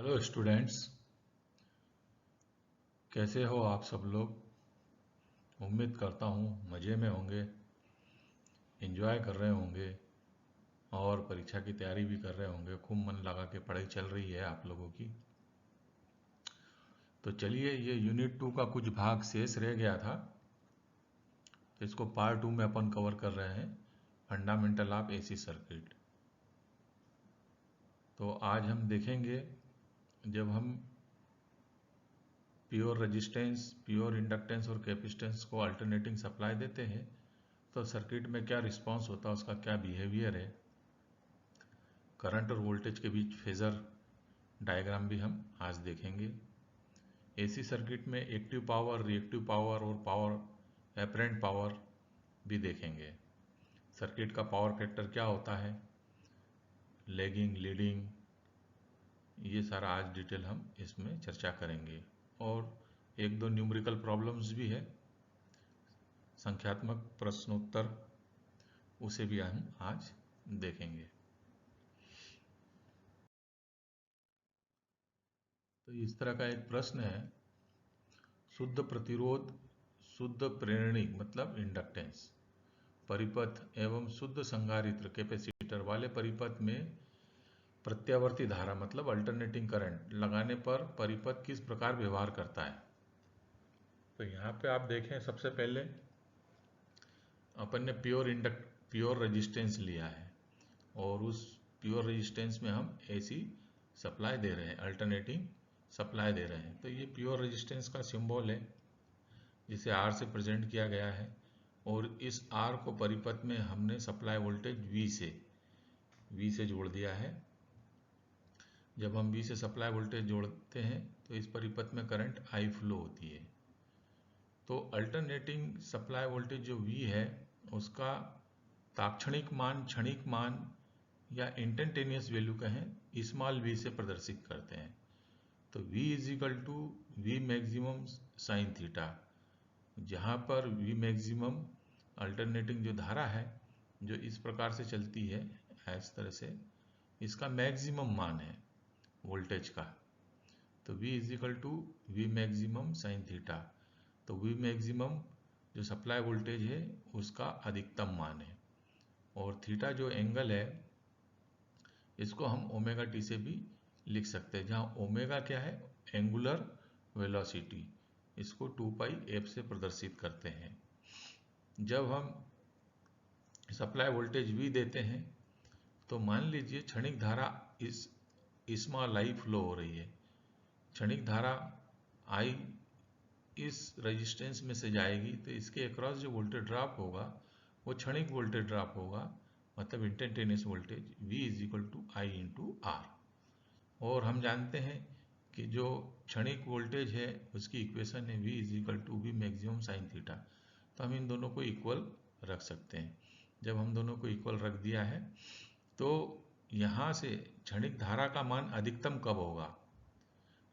Hello students, कैसे हो आप सब लोग। उम्मीद करता हूँ मज़े में होंगे, एंजॉय कर रहे होंगे और परीक्षा की तैयारी भी कर रहे होंगे। खूब मन लगा के पढ़ाई चल रही है आप लोगों की। तो चलिए, ये यूनिट 2 का कुछ भाग शेष रह गया था, तो इसको पार्ट 2 में अपन कवर कर रहे हैं, फंडामेंटल ऑफ एसी सर्किट। तो आज हम देखेंगे, जब हम प्योर रेजिस्टेंस, प्योर इंडक्टेंस और कैपेसिटेंस को अल्टरनेटिंग सप्लाई देते हैं तो सर्किट में क्या रिस्पांस होता है, उसका क्या बिहेवियर है। करंट और वोल्टेज के बीच फेजर डायग्राम भी हम आज देखेंगे। एसी सर्किट में एक्टिव पावर, रिएक्टिव पावर और पावर एपरेंट पावर भी देखेंगे। सर्किट का पावर फैक्टर क्या होता है, लैगिंग, लीडिंग, ये सारा आज डिटेल हम इसमें चर्चा करेंगे। और एक दो न्यूमेरिकल प्रॉब्लम्स भी है, संख्यात्मक प्रश्नोत्तर, उसे भी हम आज देखेंगे। तो इस तरह का एक प्रश्न है, शुद्ध प्रतिरोध, शुद्ध प्रेरणिक मतलब इंडक्टेंस परिपथ एवं शुद्ध संधारित्र कैपेसिटर वाले परिपथ में प्रत्यावर्ती धारा मतलब अल्टरनेटिंग करंट लगाने पर परिपथ किस प्रकार व्यवहार करता है। तो यहाँ पे आप देखें, सबसे पहले अपन ने प्योर रेजिस्टेंस लिया है और उस प्योर रेजिस्टेंस में हम एसी सप्लाई दे रहे हैं, अल्टरनेटिंग सप्लाई दे रहे हैं। तो ये प्योर रेजिस्टेंस का सिंबल है जिसे R से प्रेजेंट किया गया है, और इस R को परिपथ में हमने सप्लाई वोल्टेज V से जोड़ दिया है। जब हम V से सप्लाई वोल्टेज जोड़ते हैं तो इस परिपथ में करंट I फ्लो होती है। तो अल्टरनेटिंग सप्लाई वोल्टेज जो V है उसका तात्क्षणिक मान, क्षणिक मान या इंस्टेंटेनियस वैल्यू कहें, स्मॉल v से प्रदर्शित करते हैं। तो V is equal to V maximum sine theta, जहाँ पर V मैक्सिमम अल्टरनेटिंग जो धारा है जो इस प्रकार से चलती है, इस तरह से, इसका मैक्सिमम मान है वोल्टेज का। तो V is equal to V maximum sine theta. तो V मैक्सिमम जो सप्लाई वोल्टेज है उसका अधिकतम मान है, और थीटा जो एंगल है इसको हम ओमेगा टी से भी लिख सकते हैं, जहाँ ओमेगा क्या है, एंगुलर वेलोसिटी, इसको 2 पाई एफ से प्रदर्शित करते हैं। जब हम सप्लाई वोल्टेज V देते हैं तो मान लीजिए क्षणिक धारा इस स्मॉल I फ्लो हो रही है। क्षणिक धारा I इस रेजिस्टेंस में से जाएगी तो इसके अक्रॉस जो वोल्टेज ड्रॉप होगा वो क्षणिक वोल्टेज ड्रॉप होगा, मतलब instantaneous voltage V is equal to I into R. और हम जानते हैं कि जो क्षणिक वोल्टेज है उसकी इक्वेशन है V is equal to V maximum sine theta. तो हम इन दोनों को इक्वल रख सकते हैं। जब हम दोनों को इक्वल रख दिया है तो यहाँ से क्षणिक धारा का मान अधिकतम कब होगा,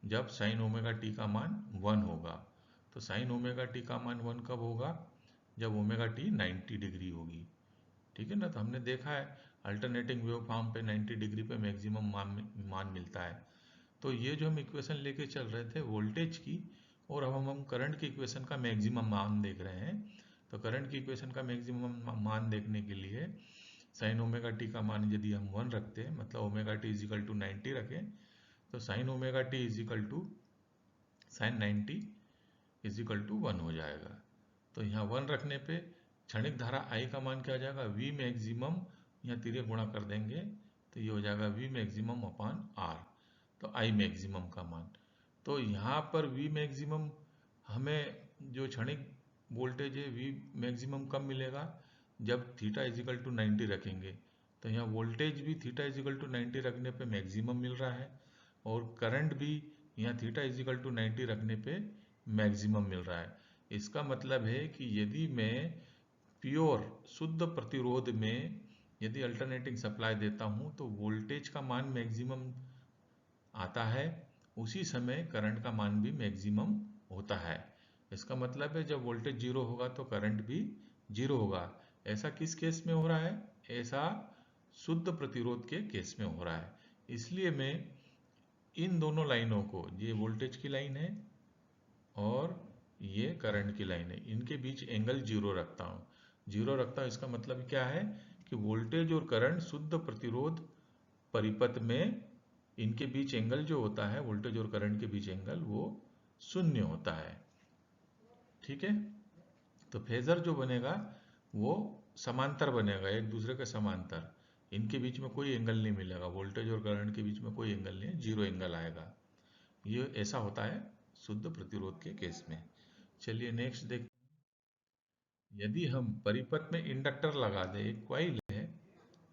जब साइन ओमेगा टी का मान 1 होगा। तो साइन ओमेगा टी का मान 1 कब होगा, जब ओमेगा टी 90 डिग्री होगी। ठीक है ना। तो हमने देखा है अल्टरनेटिंग वेव फॉर्म पे 90 डिग्री पे मैक्सिमम मान मिलता है। तो ये जो हम इक्वेशन लेके चल रहे थे वोल्टेज की, और अब हम करंट की इक्वेशन का मैक्सिमम मान देख रहे हैं। तो करंट की इक्वेशन का मैक्सिमम मान देखने के लिए साइन ओमेगा टी का मान यदि हम 1 रखते हैं, मतलब omega T is equal to 90 रखें, तो sine omega T is equal to sine 90 is equal to 1 हो जाएगा। तो यहाँ 1 रखने पे क्षणिक धारा I का मान क्या हो जाएगा, V मैक्सिमम, यहाँ तिरे गुणा कर देंगे तो ये हो जाएगा V मैक्सिमम अपान R, तो I मैक्सिमम का मान। तो यहाँ पर V मैक्सिमम हमें जो क्षणिक वोल्टेज है V मैक्सिमम कब मिलेगा, जब थीटा इजिकल टू 90 रखेंगे। तो यहाँ वोल्टेज भी थीटा इजिकल टू 90 रखने पे मैक्सिमम मिल रहा है, और करंट भी यहाँ थीटा इजिकल टू 90 रखने पे मैक्सिमम मिल रहा है। इसका मतलब है कि यदि मैं प्योर शुद्ध प्रतिरोध में यदि अल्टरनेटिंग सप्लाई देता हूँ तो वोल्टेज का मान मैक्सिमम आता है, उसी समय करंट का मान भी मैक्सिमम होता है। इसका मतलब है जब वोल्टेज जीरो होगा तो करंट भी जीरो होगा। ऐसा किस केस में हो रहा है, ऐसा शुद्ध प्रतिरोध के केस में हो रहा है। इसलिए मैं इन दोनों लाइनों को, ये वोल्टेज की लाइन है और ये करंट की लाइन है, इनके बीच एंगल जीरो रखता हूँ। जीरो रखता हूँ इसका मतलब क्या है कि वोल्टेज और करंट शुद्ध प्रतिरोध परिपथ में इनके बीच एंगल जो होता है, वोल्टेज और करंट के बीच एंगल, वो शून्य होता है। ठीक है, तो फेजर जो बनेगा वो समांतर बनेगा, एक दूसरे के समांतर। इनके बीच में कोई एंगल नहीं मिलेगा, वोल्टेज और करंट के बीच में कोई एंगल नहीं है, जीरो एंगल आएगा। ये ऐसा होता है शुद्ध प्रतिरोध के केस में। चलिए नेक्स्ट देख, यदि हम परिपथ में इंडक्टर लगा दें, एक कॉइल है,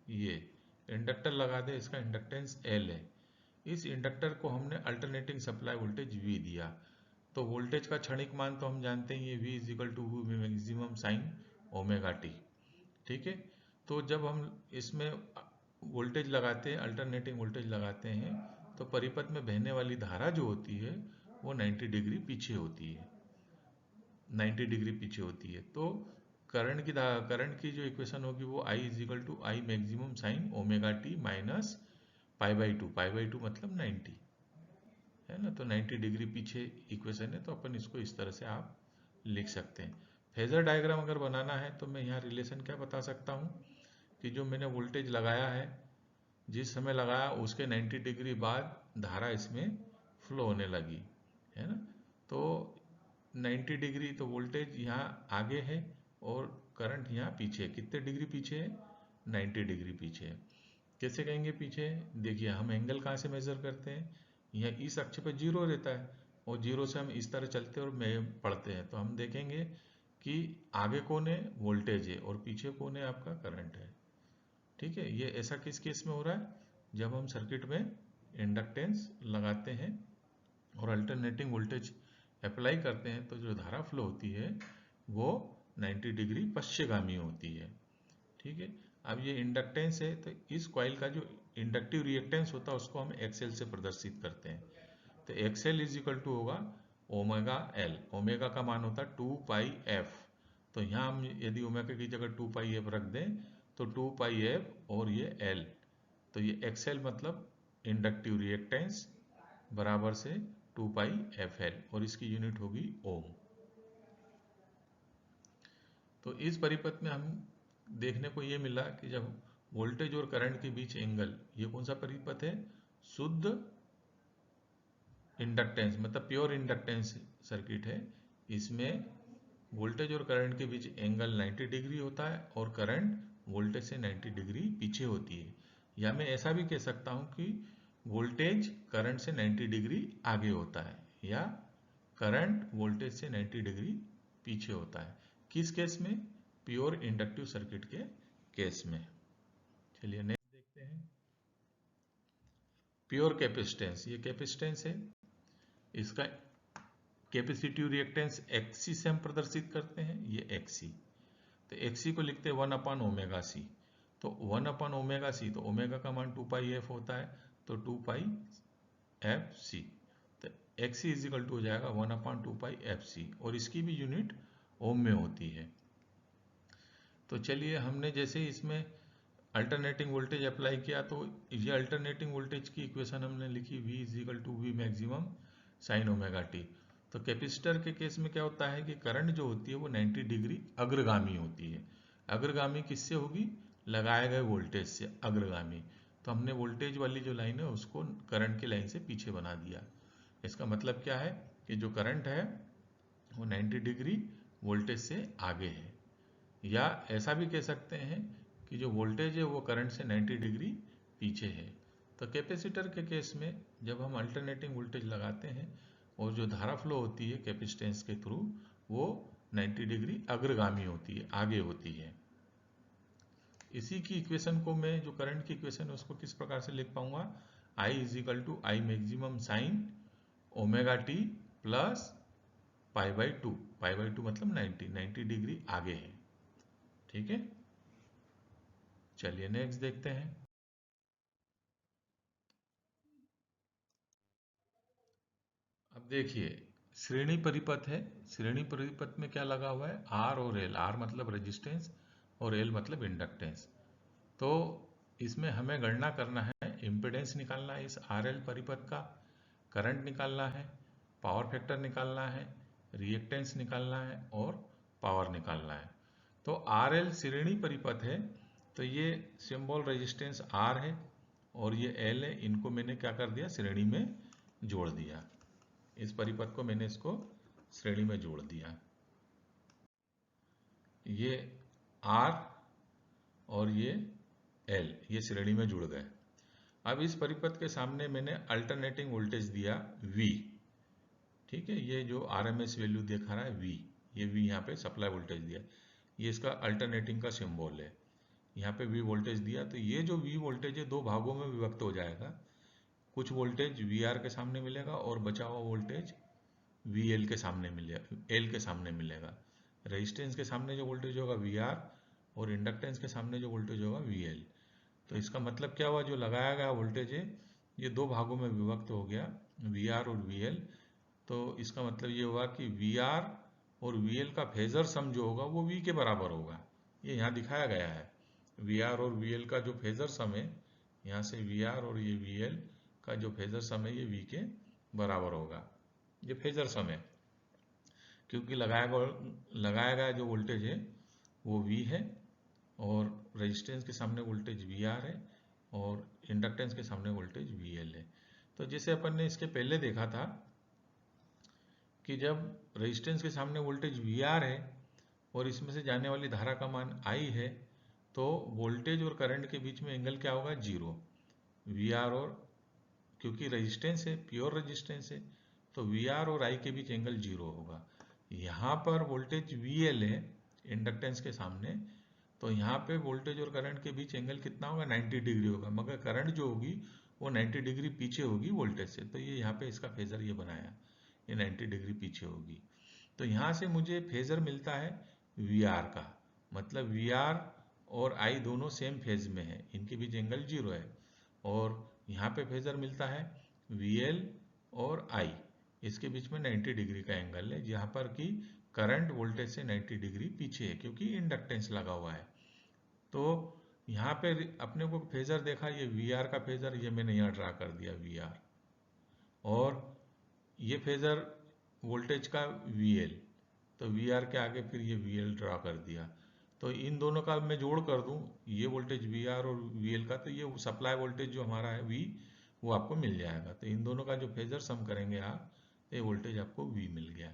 ये इंडक्टर लगा दें, इसका इंडक्टेंस L है, इस इंडक्टर को हमने अल्टरनेटिंग सप्लाई वोल्टेज V दिया, तो वोल्टेज का क्षणिक मान तो हम जानते हैं, ये V is equal to maximum sine omega T. ठीक है, तो जब हम इसमें वोल्टेज लगाते हैं, अल्टरनेटिंग वोल्टेज लगाते हैं, तो परिपथ में बहने वाली धारा जो होती है वो 90 डिग्री पीछे होती है, 90 डिग्री पीछे होती है। तो करंट की जो इक्वेशन होगी वो I is equal to I maximum sine omega T minus pi by two मतलब 90 है ना, तो 90 डिग्री पीछे इक्वेशन है, तो अपन इसको इस तरह से आप लिख सकते हैं। फेजर डायग्राम अगर बनाना है तो मैं यहाँ रिलेशन क्या बता सकता हूँ कि जो मैंने वोल्टेज लगाया है, जिस समय लगाया उसके 90 डिग्री बाद धारा इसमें फ्लो होने लगी, है ना, तो 90 डिग्री, तो वोल्टेज यहाँ आगे है और करंट यहाँ पीछे, कितने डिग्री पीछे है, 90 डिग्री पीछे है। कैसे कहेंगे पीछे, देखिए हम एंगल कहाँ से मेजर करते हैं, यहाँ इस अक्ष पे जीरो रहता है और जीरो से हम इस तरह चलते और पढ़ते हैं, तो हम देखेंगे कि आगे कौन है, वोल्टेज है, और पीछे कौन है, आपका करंट है। ठीक है, ये ऐसा किस केस में हो रहा है, जब हम सर्किट में इंडक्टेंस लगाते हैं और अल्टरनेटिंग वोल्टेज अप्लाई करते हैं, तो जो धारा फ्लो होती है वो 90 डिग्री पश्चिमगामी होती है। ठीक है, अब ये इंडक्टेंस है, तो इस कॉइल का जो इंडक्टिव रिएक्टेंस होता है उसको हम एक्सएल से प्रदर्शित करते हैं, तो एक्सएल इज इक्वल टू होगा ओमेगा एल, ओमेगा का मान होता है 2 पाई एफ, तो यहाँ हम यदि ओमेगा की जगह 2 पाई एफ रख दें तो 2 पाई एफ और ये एल, तो ये एक्सएल मतलब इंडक्टिव रिएक्टेंस बराबर से 2 पाई एफ एल, और इसकी यूनिट होगी ओम। तो इस परिपथ में हम देखने को ये मिला कि जब वोल्टेज और करंट के बीच एंगल, ये कौन सा परिपथ है, शुद्ध इंडक्टेंस मतलब प्योर इंडक्टेंस सर्किट है, इसमें वोल्टेज और करंट के बीच एंगल 90 डिग्री होता है और करंट वोल्टेज से 90 डिग्री पीछे होती है। या मैं ऐसा भी कह सकता हूं कि वोल्टेज करंट से 90 डिग्री आगे होता है, या करंट वोल्टेज से 90 डिग्री पीछे होता है। किस केस में, प्योर इंडक्टिव सर्किट के केस में। चलिए नेक्स्ट देखते हैं, प्योर कैपेसिटेंस। ये कैपेसिटेंस है, इसका कैपेसिटिव रिएक्टेंस एक्सी से हम प्रदर्शित करते हैं, ये एक्सी, तो एक्सी को लिखते हैं 1 ओमेगा सी, तो 1 ओमेगा सी, तो ओमेगा का मान 2 पाई एफ होता है, तो 2 पाई एफ सी, तो एक्सी इज इक्वल टू हो जाएगा 1/2 पाई एफ सी, और इसकी भी यूनिट ओम में होती है। तो चलिए हमने जैसे इसमें अल्टरनेटिंग वोल्टेज अप्लाई किया, तो ये अल्टरनेटिंग वोल्टेज की इक्वेशन हमने लिखी V is equal to V maximum sine omega T. तो कैपेसिटर के केस में क्या होता है कि करंट जो होती है वो 90 डिग्री अग्रगामी होती है। अग्रगामी किससे होगी, लगाए गए वोल्टेज से अग्रगामी, तो हमने वोल्टेज वाली जो लाइन है उसको करंट की लाइन से पीछे बना दिया। इसका मतलब क्या है कि जो करंट है वो 90 डिग्री वोल्टेज से आगे है, या ऐसा भी कह सकते हैं कि जो वोल्टेज है वो करंट से 90 डिग्री पीछे है। तो कैपेसिटर के केस में जब हम अल्टरनेटिंग वोल्टेज लगाते हैं और जो धारा फ्लो होती है कैपेसिटेंस के थ्रू, वो 90 डिग्री अग्रगामी होती है, आगे होती है। इसी की इक्वेशन को मैं, जो करंट की इक्वेशन है उसको किस प्रकार से लिख पाऊंगा, I is equal to I maximum sine omega T plus pi by two मतलब 90 डिग्री आगे है। ठीक है, चलिए नेक्स्ट देखते हैं। अब देखिए श्रेणी परिपथ है, श्रेणी परिपथ में क्या लगा हुआ है, आर और एल, आर मतलब रेजिस्टेंस और एल मतलब इंडक्टेंस। तो इसमें हमें गणना करना है, इम्पिडेंस निकालना है इस आर एल परिपथ का, करंट निकालना है, पावर फैक्टर निकालना है, रिएक्टेंस निकालना है और पावर निकालना है। तो आर एल श्रेणी परिपथ है, तो ये सिंबल रेजिस्टेंस आर है और ये एल है, इनको मैंने क्या कर दिया, श्रेणी में जोड़ दिया। इस परिपथ को मैंने इसको श्रेणी में जोड़ दिया। ये आर और ये एल ये श्रेणी में जुड़ गए। अब इस परिपथ के सामने मैंने अल्टरनेटिंग वोल्टेज दिया V। ठीक है, ये जो RMS वैल्यू दिखा रहा है V, ये V यहाँ पे सप्लाई वोल्टेज दिया, ये इसका अल्टरनेटिंग का सिंबल है। यहाँ पे V वोल्टेज दिया, तो ये जो V वोल्टेज है दो भागों में विभक्त हो जाएगा। कुछ वोल्टेज VR के सामने मिलेगा और बचा हुआ वोल्टेज VL के सामने मिलेगा, L के सामने मिलेगा। रेजिस्टेंस के सामने जो वोल्टेज होगा VR और इंडक्टेंस के सामने जो वोल्टेज होगा VL। तो इसका मतलब क्या हुआ, जो लगाया गया वोल्टेज है ये दो भागों में विभक्त हो गया, VR और VL। तो इसका मतलब ये हुआ कि VR और VL का फेजर सम जो होगा वो V के बराबर होगा। ये यहाँ दिखाया गया है, VR और VL का जो फेजर सम है, यहाँ से VR और ये VL का जो फेजर सम है ये V के बराबर होगा। ये फेजर सम है क्योंकि लगाया गया जो वोल्टेज है वो V है और रेजिस्टेंस के सामने वोल्टेज VR है और इंडक्टेंस के सामने वोल्टेज VL है। तो जैसे अपन ने इसके पहले देखा था कि जब रेजिस्टेंस के सामने वोल्टेज VR है और इसमें से जाने वाली धारा का मान I है, तो वोल्टेज और करंट के बीच में एंगल क्या होगा, जीरो। VR और क्योंकि रेजिस्टेंस है, प्योर रेजिस्टेंस है, तो VR और I के बीच एंगल जीरो होगा। यहाँ पर वोल्टेज VL है इंडक्टेंस के सामने, तो यहाँ पे वोल्टेज और करंट के बीच एंगल कितना होगा, 90 डिग्री होगा, मगर करंट जो होगी वो 90 डिग्री पीछे होगी वोल्टेज से। तो ये यहाँ पे इसका फेजर ये बनाया, ये 90 डिग्री पीछे होगी। तो यहाँ से मुझे फेजर मिलता है VR का, मतलब VR और I दोनों सेम फेज में है, इनके बीच एंगल जीरो है। और यहाँ पे फेजर मिलता है VL और I, इसके बीच में 90 डिग्री का एंगल है, जहाँ पर कि करंट वोल्टेज से 90 डिग्री पीछे है क्योंकि इंडक्टेंस लगा हुआ है। तो यहाँ पे अपने को फेजर देखा, ये VR का फेजर ये मैंने यहाँ ड्रा कर दिया VR, और ये फेजर वोल्टेज का VL, तो VR के आगे फिर ये VL ड्रा कर दिया। तो इन दोनों का मैं जोड़ कर दूं, ये वोल्टेज VR और VL का, तो ये सप्लाई वोल्टेज जो हमारा है V वो आपको मिल जाएगा। तो इन दोनों का जो फेजर सम करेंगे आप, तो ये वोल्टेज आपको V मिल गया।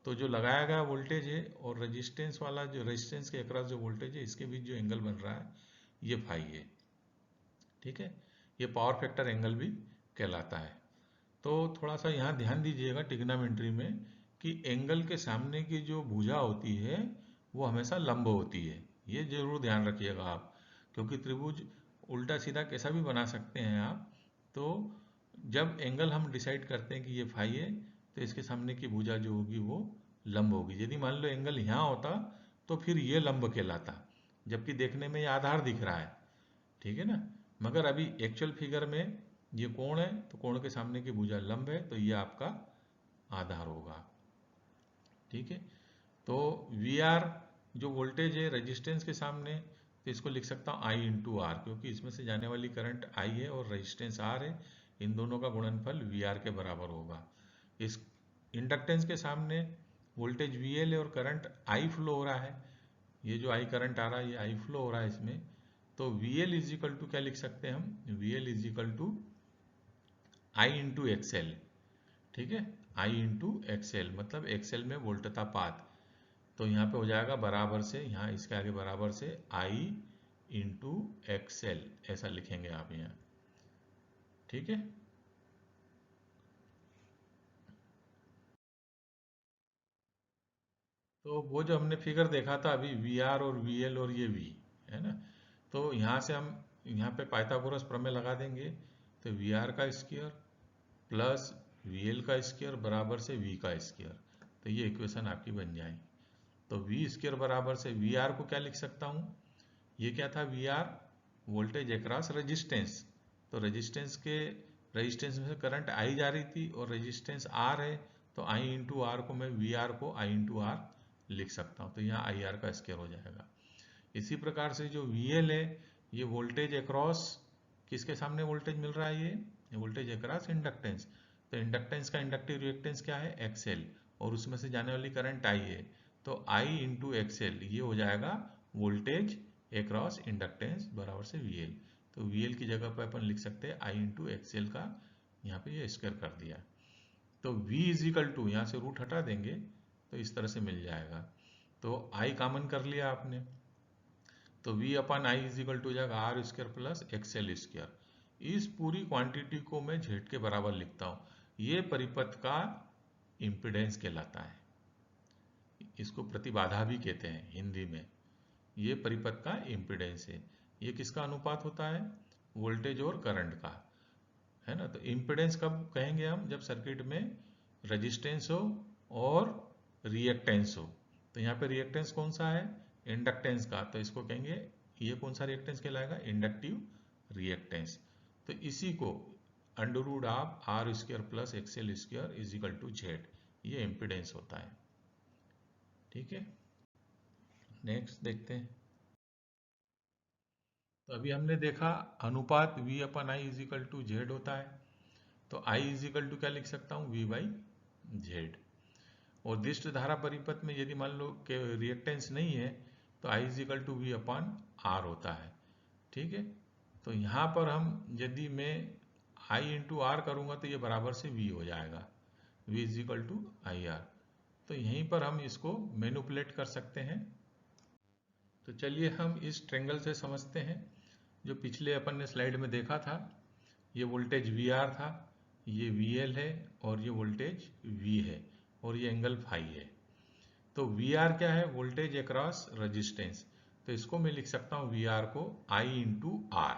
तो जो लगाया गया वोल्टेज है और रेजिस्टेंस वाला जो रेजिस्टेंस के अक्रॉस जो वोल्टेज है, इसके बीच जो एंगल बन रहा है ये फाई है। ठीक है, ये पावर फैक्टर एंगल भी कहलाता है। तो थोड़ा सा यहाँ ध्यान दीजिएगा ट्रिग्नोमेट्री में कि एंगल के सामने की जो भुजा होती है वो हमेशा लंब होती है, ये जरूर ध्यान रखिएगा आप, क्योंकि त्रिभुज उल्टा सीधा कैसा भी बना सकते हैं आप। तो जब एंगल हम डिसाइड करते हैं कि ये फाई है, तो इसके सामने की भुजा जो होगी वो लंब होगी। यदि मान लो एंगल यहाँ होता तो फिर ये लंब कहलाता, जबकि देखने में ये आधार दिख रहा है। ठीक है ना, मगर अभी एक्चुअल फिगर में ये कोण है, तो कोण के सामने की भुजा लंब है, तो ये आपका आधार होगा। ठीक है, तो VR जो वोल्टेज है रेजिस्टेंस के सामने, तो इसको लिख सकता हूँ I इंटू आर, क्योंकि इसमें से जाने वाली करंट I है और रेजिस्टेंस R है, इन दोनों का गुणनफल VR के बराबर होगा। इस इंडक्टेंस के सामने वोल्टेज VL है और करंट I फ्लो हो रहा है, ये जो I करंट आ रहा है ये I फ्लो हो रहा है इसमें, तो VL इज इक्वल टू क्या लिख सकते हैं हम, VL is equal to I into XL. ठीक है, I इंटू एक्सएल मतलब एक्सएल में वोल्टता पात, तो यहाँ पे हो जाएगा बराबर से, यहाँ इसके आगे बराबर से I इंटू एक्सएल, ऐसा लिखेंगे आप यहाँ। ठीक है, तो वो जो हमने फिगर देखा था अभी VR और VL और ये V है ना, तो यहाँ से हम यहाँ पे पाइथागोरस प्रमेय लगा देंगे, तो VR का स्क्वायर प्लस VL का स्क्वायर बराबर से V का स्क्वायर, तो ये इक्वेशन आपकी बन जाएगी। तो V स्क्वायर बराबर से VR को क्या लिख सकता हूँ, ये क्या था VR, वोल्टेज अक्रॉस रेजिस्टेंस, तो रेजिस्टेंस में से करंट आई जा रही थी और रेजिस्टेंस R है, तो I इंटू आर को मैं VR को I इंटू आर लिख सकता हूँ, तो यहाँ IR का स्क्वायर हो जाएगा। इसी प्रकार से जो VL है, ये वोल्टेज अक्रॉस किसके सामने वोल्टेज मिल रहा है, ये वोल्टेज अक्रॉस इंडक्टेंस, तो इंडक्टेंस का इंडक्टिव रिएक्टेंस क्या है, एक्सएल, और उसमें से जाने वाली करंट आई है, तो आई इंटू एक्सएल ये हो जाएगा वोल्टेज अक्रॉस इंडक्टेंस बराबर से वीएल। तो वीएल की जगह पर अपन लिख सकते हैं आई इंटू एक्सएल का, यहाँ पे ये स्क्वायर कर दिया। तो V इजिकल टू, यहाँ से रूट हटा देंगे तो इस तरह से मिल जाएगा। तो I कॉमन कर लिया आपने, तो V upon I is equal to हो जाएगा R square plus XL square. इस पूरी क्वांटिटी को मैं Z के बराबर लिखता हूँ। ये परिपथ का इम्पिडेंस कहलाता है, इसको प्रतिबाधा भी कहते हैं हिंदी में। ये परिपथ का इम्पिडेंस है। ये किसका अनुपात होता है, वोल्टेज और करंट का, है ना। तो इम्पिडेंस कब कहेंगे हम, जब सर्किट में रेजिस्टेंस हो और रिएक्टेंस हो। तो यहाँ पे रिएक्टेंस कौन सा है, इंडक्टेंस का, तो इसको कहेंगे, ये कौन सा रिएक्टेंस कहलाएगा, इंडक्टिव रिएक्टेंस। तो इसी को under root of R square plus XL square is equal to Z, ये इम्पिडेंस होता है। ठीक है, नेक्स्ट देखते हैं। तो अभी हमने देखा अनुपात V upon I is equal to Z होता है। तो I इज इक्वल टू क्या लिख सकता हूँ, V बाई जेड। और दिष्ट धारा परिपथ में यदि मान लो कि रिएक्टेंस नहीं है तो I is equal to V upon R होता है। ठीक है, तो यहाँ पर हम यदि मैं I इंटू आर करूँगा तो ये बराबर से V हो जाएगा, V is equal to I R. तो यहीं पर हम इसको मैनिपुलेट कर सकते हैं। तो चलिए हम इस ट्रेंगल से समझते हैं। जो पिछले अपन ने स्लाइड में देखा था, ये वोल्टेज VR था, ये VL है, और ये वोल्टेज V है, और ये एंगल फाई है। तो VR क्या है, वोल्टेज अक्रॉस रेजिस्टेंस। तो इसको मैं लिख सकता हूँ VR को I इंटू आर।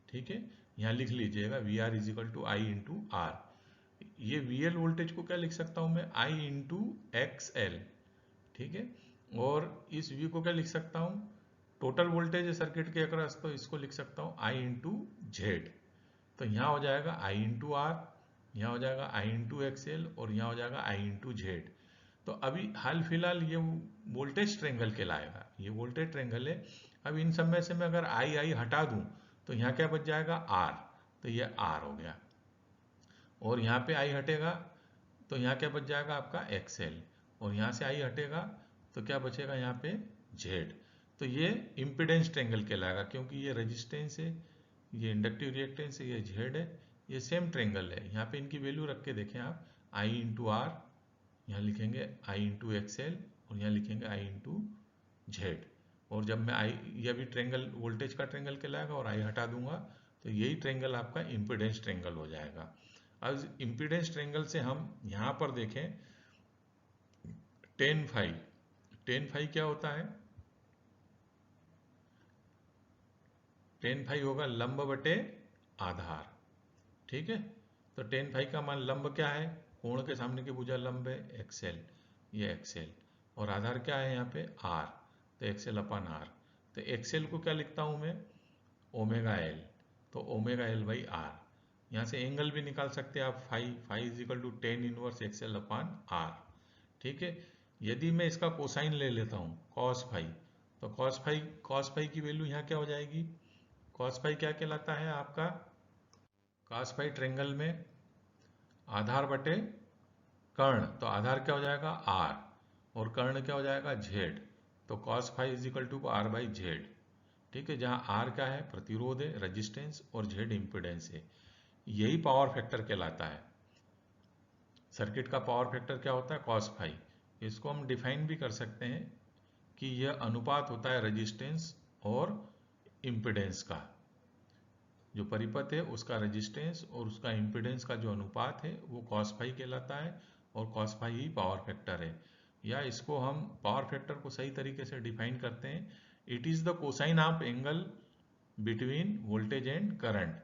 ठीक है, यहाँ लिख लीजिएगा VR is equal to I into R. ये VL वोल्टेज को क्या लिख सकता हूँ मैं, I इंटू XL। ठीक है, और इस V को क्या लिख सकता हूँ, टोटल वोल्टेज है सर्किट के अक्रॉस, तो इसको लिख सकता हूँ I इंटू जेड। तो यहाँ हो जाएगा I इंटू आर, यहाँ हो जाएगा I इंटू एक्सएल, और यहाँ हो जाएगा I इंटू जेड। तो अभी हाल फिलहाल ये वोल्टेज ट्रेंगल कहलाएगा, ये वोल्टेज ट्रेंगल है। अब इन सब में से मैं अगर I हटा दूं तो यहाँ क्या बच जाएगा, R। तो ये R हो गया, और यहाँ पे I हटेगा तो यहाँ क्या बच जाएगा आपका XL, और यहाँ से I हटेगा तो क्या बचेगा यहाँ पे Z। तो ये इम्पिडेंस ट्रेंगल कहलाएगा, क्योंकि ये रेजिस्टेंस है, ये इंडक्टिव रिएक्टेंस है, ये Z है, ये सेम ट्रेंगल है। यहाँ पे इनकी वैल्यू रख के देखें आप, I इंटू आर, यहाँ लिखेंगे I इंटू एक्सएल, और यहाँ लिखेंगे I इंटू जेड। और जब मैं ये भी ट्रेंगल वोल्टेज का ट्रेंगल कहलाएगा, और I हटा दूंगा तो यही ट्रेंगल आपका इम्पिडेंस ट्रेंगल हो जाएगा। अब इम्पिडेंस ट्रेंगल से हम यहाँ पर देखें टेन फाई क्या होता है, टेन फाई होगा लंब बटे आधार। ठीक है, तो टेन फाई का मान लंब क्या है, कोण के सामने की भुजा लंब है एक्सएल, ये एक्सएल, और आधार क्या है यहाँ पे आर, तो एक्सएल अपन आर। तो एक्सएल को क्या लिखता हूँ मैं, ओमेगा एल, तो ओमेगा एल बाई आर। यहाँ से एंगल भी निकाल सकते हैं आप, phi is equal to tan inverse XL upon R. ठीक है, यदि मैं इसका कोसाइन ले लेता हूँ कॉस फाई, तो कॉस फाई की वैल्यू यहाँ क्या हो जाएगी, कॉस फाई क्या कहलाता है आपका, कॉस फाई ट्रेंगल में आधार बटे कर्ण, तो आधार क्या हो जाएगा आर, और कर्ण क्या हो जाएगा जेड। तो cos phi is equal to R by Z. ठीक है, जहाँ आर क्या है, प्रतिरोध है, रेजिस्टेंस, और जेड इम्पिडेंस है। यही पावर फैक्टर कहलाता है। सर्किट का पावर फैक्टर क्या होता है, कॉस फाई। इसको हम डिफाइन भी कर सकते हैं कि यह अनुपात होता है रेजिस्टेंस और इम्पिडेंस का। जो परिपथ है उसका रेजिस्टेंस और उसका इम्पिडेंस का जो अनुपात है वो कॉस फाई कहलाता है, और कॉस फाई ही पावर फैक्टर है। या इसको हम पावर फैक्टर को सही तरीके से डिफाइन करते हैं, it is the cosine of angle between voltage and current.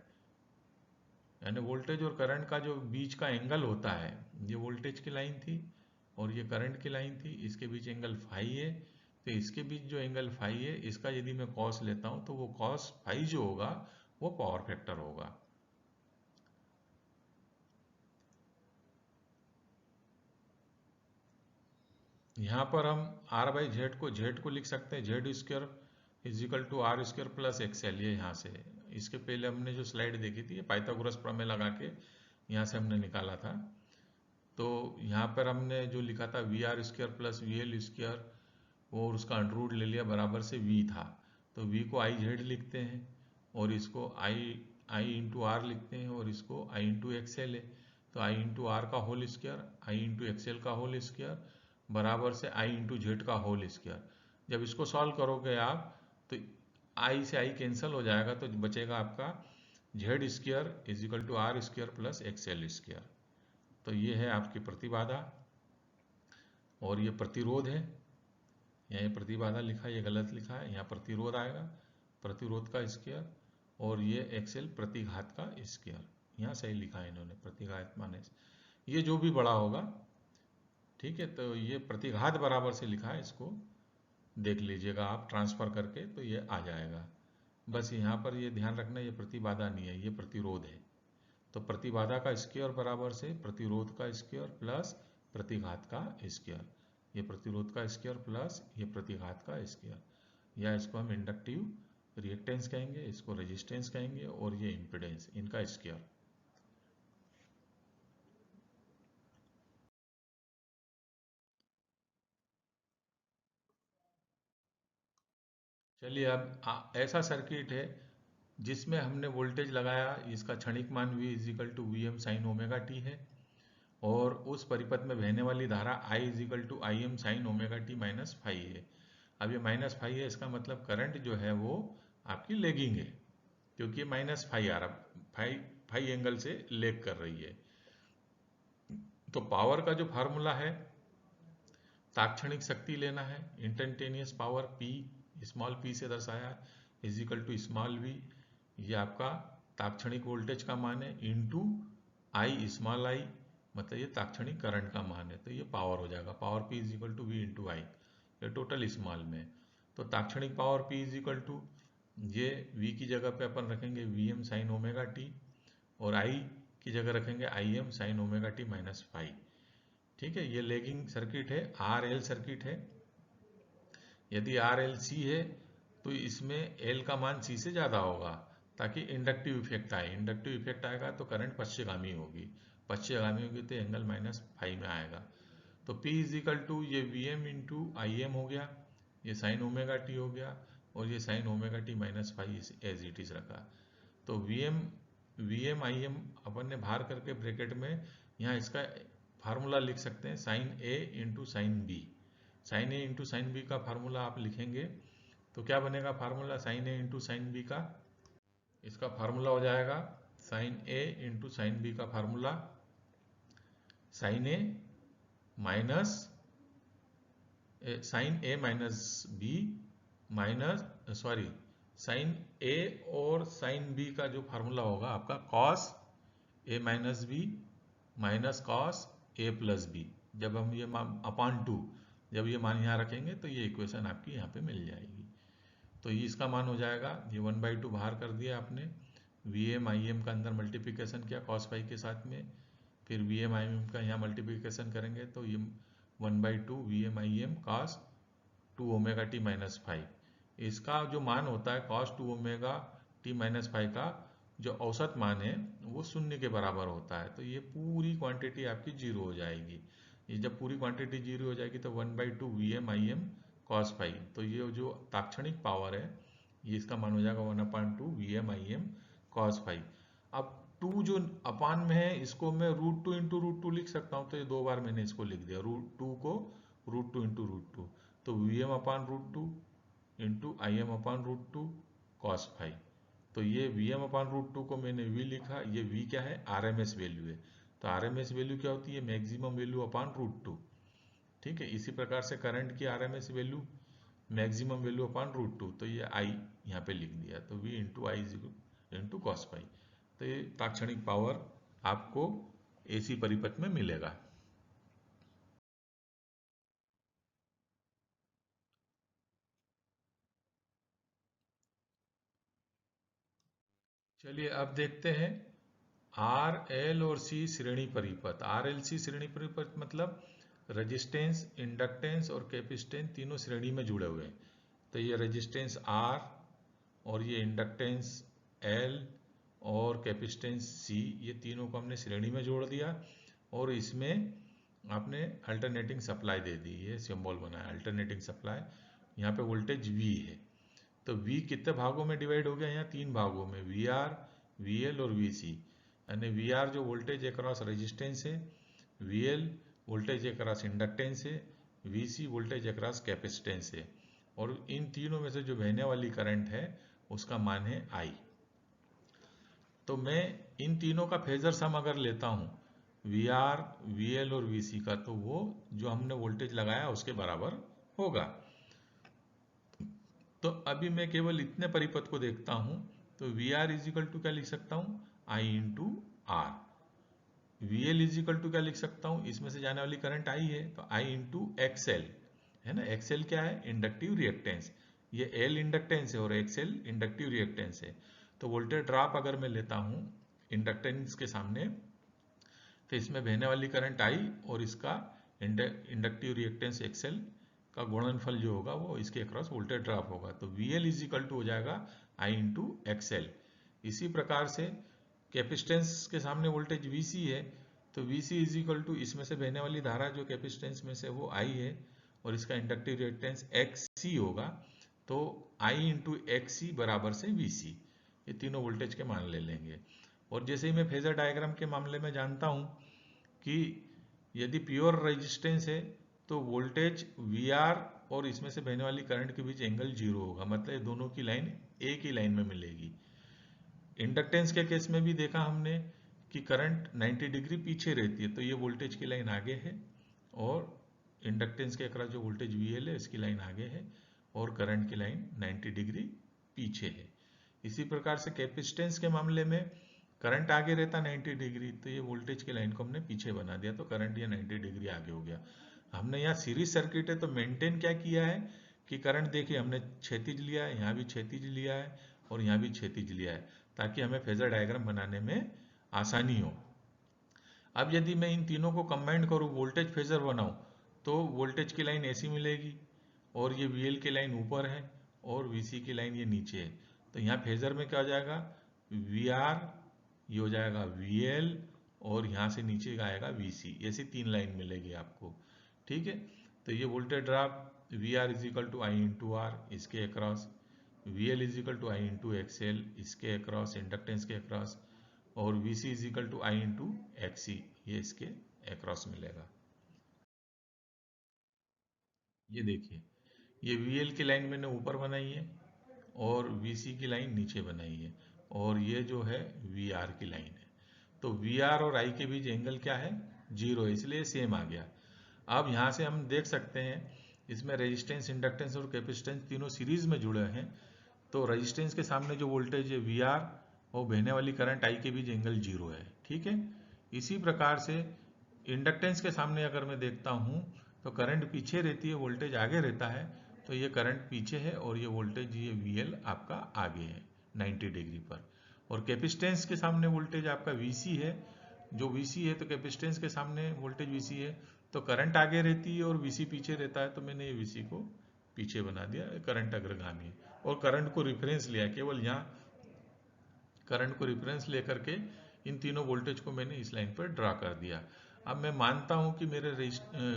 यानी वोल्टेज और करंट का जो बीच का एंगल होता है, ये वोल्टेज की लाइन थी और ये करंट की लाइन थी, इसके बीच एंगल फाई है। तो इसके बीच जो एंगल फाई है, इसका यदि मैं कॉस लेता हूं तो वो कॉस फाई जो होगा वो पावर फैक्टर होगा। यहां पर हम आर बाई जेड को लिख सकते हैं, Z square is equal to R square plus XL. ये यहाँ से, इसके पहले हमने जो स्लाइड देखी थी, पाइथागोरस प्रमेय लगा के यहाँ से हमने निकाला था। तो यहाँ पर हमने जो लिखा था V R square plus V L square, और उसका अंडर ले लिया बराबर से वी था। तो वी को आई जेड लिखते हैं, और इसको आई इंटू आर लिखते हैं, और इसको आई इंटू एक्सएल है। तो आई इंटू आर का होल स्क्वायर, आई इंटू एक्सएल का होल स्क्वायर बराबर से आई इंटू जेड का होल स्क्वायर। जब इसको सॉल्व करोगे आप तो आई से आई कैंसिल हो जाएगा, तो बचेगा आपका Z square is equal to R square plus XL square. तो ये है आपकी प्रतिबाधा, और ये प्रतिरोध है। यहाँ ये प्रतिबाधा लिखा है, ये गलत लिखा है, यहाँ प्रतिरोध आएगा, प्रतिरोध का स्क्वायर, और ये एक्सएल प्रतिघात का स्क्वायर। यहाँ सही लिखा है इन्होंने, प्रतिघात माने ये जो भी बड़ा होगा, ठीक है। तो ये प्रतिघात बराबर से लिखा है, इसको देख लीजिएगा आप ट्रांसफर करके, तो ये आ जाएगा। बस यहाँ पर ये ध्यान रखना, ये प्रतिबाधा नहीं है, ये प्रतिरोध है। तो प्रतिबाधा का स्क्वायर बराबर से प्रतिरोध का स्क्वायर प्लस प्रतिघात का स्क्वायर। ये प्रतिरोध का स्क्वायर प्लस ये प्रतिघात का स्क्वायर, या इसको हम इंडक्टिव रिएक्टेंस कहेंगे, इसको रेजिस्टेंस कहेंगे, और ये इम्पीडेंस, इनका स्क्वायर। चलिए अब ऐसा सर्किट है जिसमें हमने वोल्टेज लगाया, इसका क्षणिक मान V is equal to V M sine omega T है, और उस परिपथ में बहने वाली धारा I is equal to I M sine omega T minus five है। अब ये माइनस फाइव है, इसका मतलब करंट जो है वो आपकी लेगिंग है, क्योंकि ये माइनस फाइव आ रहा, फाइव एंगल से लेग कर रही है। तो पावर का जो फार्मूला है, तात्क्षणिक शक्ति लेना है, instantaneous power P, small p से दर्शाया, is equal to small v, ये आपका तात्क्षणिक वोल्टेज का मान है, इंटू आई स्मॉल आई, मतलब ये तात्क्षणिक करंट का मान है। तो ये पावर हो जाएगा, power P is equal to v into i, ये टोटल स्मॉल में। तो तात्क्षणिक power P is equal to, ये V की जगह पे अपन रखेंगे v M sine omega t, और I की जगह रखेंगे i M sine omega T minus five. ठीक है, ये लेगिंग सर्किट है, आर एल सर्किट है। यदि आर एल सी है तो इसमें एल का मान सी से ज़्यादा होगा, ताकि इंडक्टिव इफेक्ट आए। इंडक्टिव इफेक्ट आएगा तो करंट पश्चिमगामी होगी, पश्चिमगामी होगी तो एंगल माइनस फाइव में आएगा। तो P इज इक्वल टू ये V M into I M हो गया, ये साइन ओमेगा टी हो गया, और ये sine omega T minus five as it is रखा। तो वी एम आई एम अपन ने बाहर करके ब्रैकेट में यहाँ इसका फार्मूला लिख सकते हैं, sine a into sine b. Sine a into sine b का फार्मूला आप लिखेंगे तो क्या बनेगा formula, sine a into sine b का, इसका फार्मूला हो जाएगा sine a into sine b का formula, sine a minus sine a minus b minus, sorry, sine a और साइन बी का जो फार्मूला होगा आपका cos a minus b minus cos a plus b. जब हम ये अपॉन टू, जब ये मान यहाँ रखेंगे तो ये इक्वेशन आपकी यहाँ पे मिल जाएगी। तो ये इसका मान हो जाएगा, ये 1/2 बाहर कर दिया आपने, वी एम आई एम का अंदर मल्टीप्लिकेशन किया कॉस फाइव के साथ में, फिर वी एम आई एम का यहाँ मल्टीप्लिकेशन करेंगे तो ये 1/2 V M I M cos two omega T minus five. इसका जो मान होता है cos two omega T minus five का जो औसत मान है वो शून्य के बराबर होता है। तो ये पूरी क्वांटिटी आपकी जीरो हो जाएगी। ये जब पूरी क्वांटिटी जीरो हो जाएगी तो 1/2 V M I M cos five, तो ये जो तात्क्षणिक पावर है ये इसका मान हो जाएगा 1/2 V M I M cos five. अब टू जो अपान में है इसको मैं √2 इंटू √2 लिख सकता हूँ, तो ये दो बार मैंने इसको लिख दिया, √2 को √2 इंटू √2, तो V M upon √2 into I M upon √2 cos five. तो ये वी एम अपान √2 को मैंने वी लिखा, ये वी क्या है, आर एम एस वैल्यू है। तो आर एम एस वैल्यू क्या होती है, मैक्सिमम वैल्यू अपान √2। ठीक है, इसी प्रकार से करंट की R M S value maximum value upon √2, तो ये आई यहाँ पे लिख दिया, तो V into I into cos five. तो ये तात्क्षणिक पावर आपको एसी परिपथ में मिलेगा। चलिए अब देखते हैं आर एल और सी श्रेणी परिपथ। आर एल सी श्रेणी परिपथ मतलब रेजिस्टेंस, इंडक्टेंस और कैपेसिटेंस तीनों श्रेणी में जुड़े हुए हैं। तो ये रेजिस्टेंस आर और ये इंडक्टेंस एल और कैपेसिटेंस C, ये तीनों को हमने श्रेणी में जोड़ दिया और इसमें आपने अल्टरनेटिंग सप्लाई दे दी। ये सिंबल बना है अल्टरनेटिंग सप्लाई। यहाँ पे वोल्टेज V है, तो V कितने भागों में डिवाइड हो गया? यहाँ 3 भागों में, VR, VL और VC। यानी VR जो वोल्टेज अक्रॉस रेजिस्टेंस है, VL वोल्टेज अक्रॉस इंडक्टेंस है, VC वोल्टेज अक्रॉस कैपेसिटेंस है, और इन तीनों में से जो बहने वाली करंट है उसका मान है I। तो मैं इन तीनों का फेजर सम अगर लेता हूँ VR, VL और VC का, तो वो जो हमने वोल्टेज लगाया उसके बराबर होगा। तो अभी मैं केवल इतने परिपथ को देखता हूं, तो VR इज इक्वल टू क्या लिख सकता हूं? I into R. VL is equal to क्या लिख सकता हूं? इसमें से जाने वाली करंट I है, तो I इंटू XL है ना। XL क्या है? Inductive reactance. ये L इंडक्टेंस है और XL इंडक्टिव रिएक्टेंस है। तो वोल्टेज ड्रॉप अगर मैं लेता हूं इंडक्टेंस के सामने, तो इसमें बहने वाली करंट I और इसका इंडक्टिव रिएक्टेंस XL का गुणनफल जो होगा वो इसके अक्रॉस वोल्टेज ड्रॉप होगा। तो VL इज इक्वल टू हो जाएगा I इंटू XL। इसी प्रकार से कैपेसिटेंस के सामने वोल्टेज VC है, तो VC इज इक्वल टू इसमें से बहने वाली धारा जो कैपेसिटेंस में से वो I है और इसका इंडक्टिव रिएक्टेंस XC होगा। तो I इंटू XC बराबर से VC, ये तीनों वोल्टेज के मान ले लेंगे। और जैसे ही मैं फेजर डायग्राम के मामले में जानता हूं कि यदि प्योर रेजिस्टेंस है तो वोल्टेज VR और इसमें से बहने वाली करंट के बीच एंगल 0 होगा, मतलब दोनों की लाइन एक ही लाइन में मिलेगी। इंडक्टेंस के केस में भी देखा हमने कि करंट 90 डिग्री पीछे रहती है, तो ये वोल्टेज की लाइन आगे है और इंडक्टेंस के अक्रॉस जो वोल्टेज VL है इसकी लाइन आगे है और करंट की लाइन 90 डिग्री पीछे है। इसी प्रकार से कैपेसिटेंस के मामले में करंट आगे रहता 90 डिग्री, तो ये वोल्टेज की लाइन को हमने पीछे बना दिया, तो करंट ये 90 डिग्री आगे हो गया। हमने यहाँ सीरीज सर्किट है तो मेंटेन क्या किया है कि करंट देखिए हमने क्षैतिज लिया है, यहाँ भी क्षैतिज लिया है और यहाँ भी क्षैतिज लिया है, ताकि हमें फेजर डायग्राम बनाने में आसानी हो। अब यदि मैं इन तीनों को कंबाइन करूँ, वोल्टेज फेजर बनाऊँ, तो वोल्टेज की लाइन ऐसी मिलेगी और ये VL की लाइन ऊपर है और VC की लाइन ये नीचे है। तो यहाँ फेजर में क्या हो जाएगा? VR, ये हो जाएगा VL और यहाँ से नीचे का आएगा VC। ऐसी 3 लाइन मिलेगी आपको, ठीक है। तो ये voltage drop VR is equal to I into R इसके across, VL is equal to I into XL इसके अक्रॉस इंडक्टेंस के अक्रॉस, और VC is equal to I into XC ये इसके अक्रॉस मिलेगा। ये देखिए, ये VL की लाइन मैंने ऊपर बनाई है और VC की लाइन नीचे बनाई है और ये जो है VR की लाइन है। तो VR और I के बीच एंगल क्या है? 0 है, इसलिए सेम आ गया। अब यहाँ से हम देख सकते हैं इसमें रेजिस्टेंस, इंडक्टेंस और कैपेसिटेंस तीनों सीरीज में जुड़े हैं। तो रेजिस्टेंस के सामने जो वोल्टेज है VR और बहने वाली करंट I के बीच एंगल 0 है, ठीक है। इसी प्रकार से इंडक्टेंस के सामने अगर मैं देखता हूँ तो करंट पीछे रहती है, वोल्टेज आगे रहता है, तो ये करंट पीछे है और ये वोल्टेज ये VL आपका आगे है 90 डिग्री पर। और कैपेसिटेंस के सामने वोल्टेज आपका VC है, जो VC है तो कैपेसिटेंस के सामने वोल्टेज VC है, तो करंट आगे रहती है और VC पीछे रहता है, तो मैंने ये VC को पीछे बना दिया, करंट अग्रगामी है। और करंट को रिफरेंस लिया, केवल यहाँ करंट को रिफरेंस लेकर के इन तीनों वोल्टेज को मैंने इस लाइन पर ड्रा कर दिया। अब मैं मानता हूं कि मेरे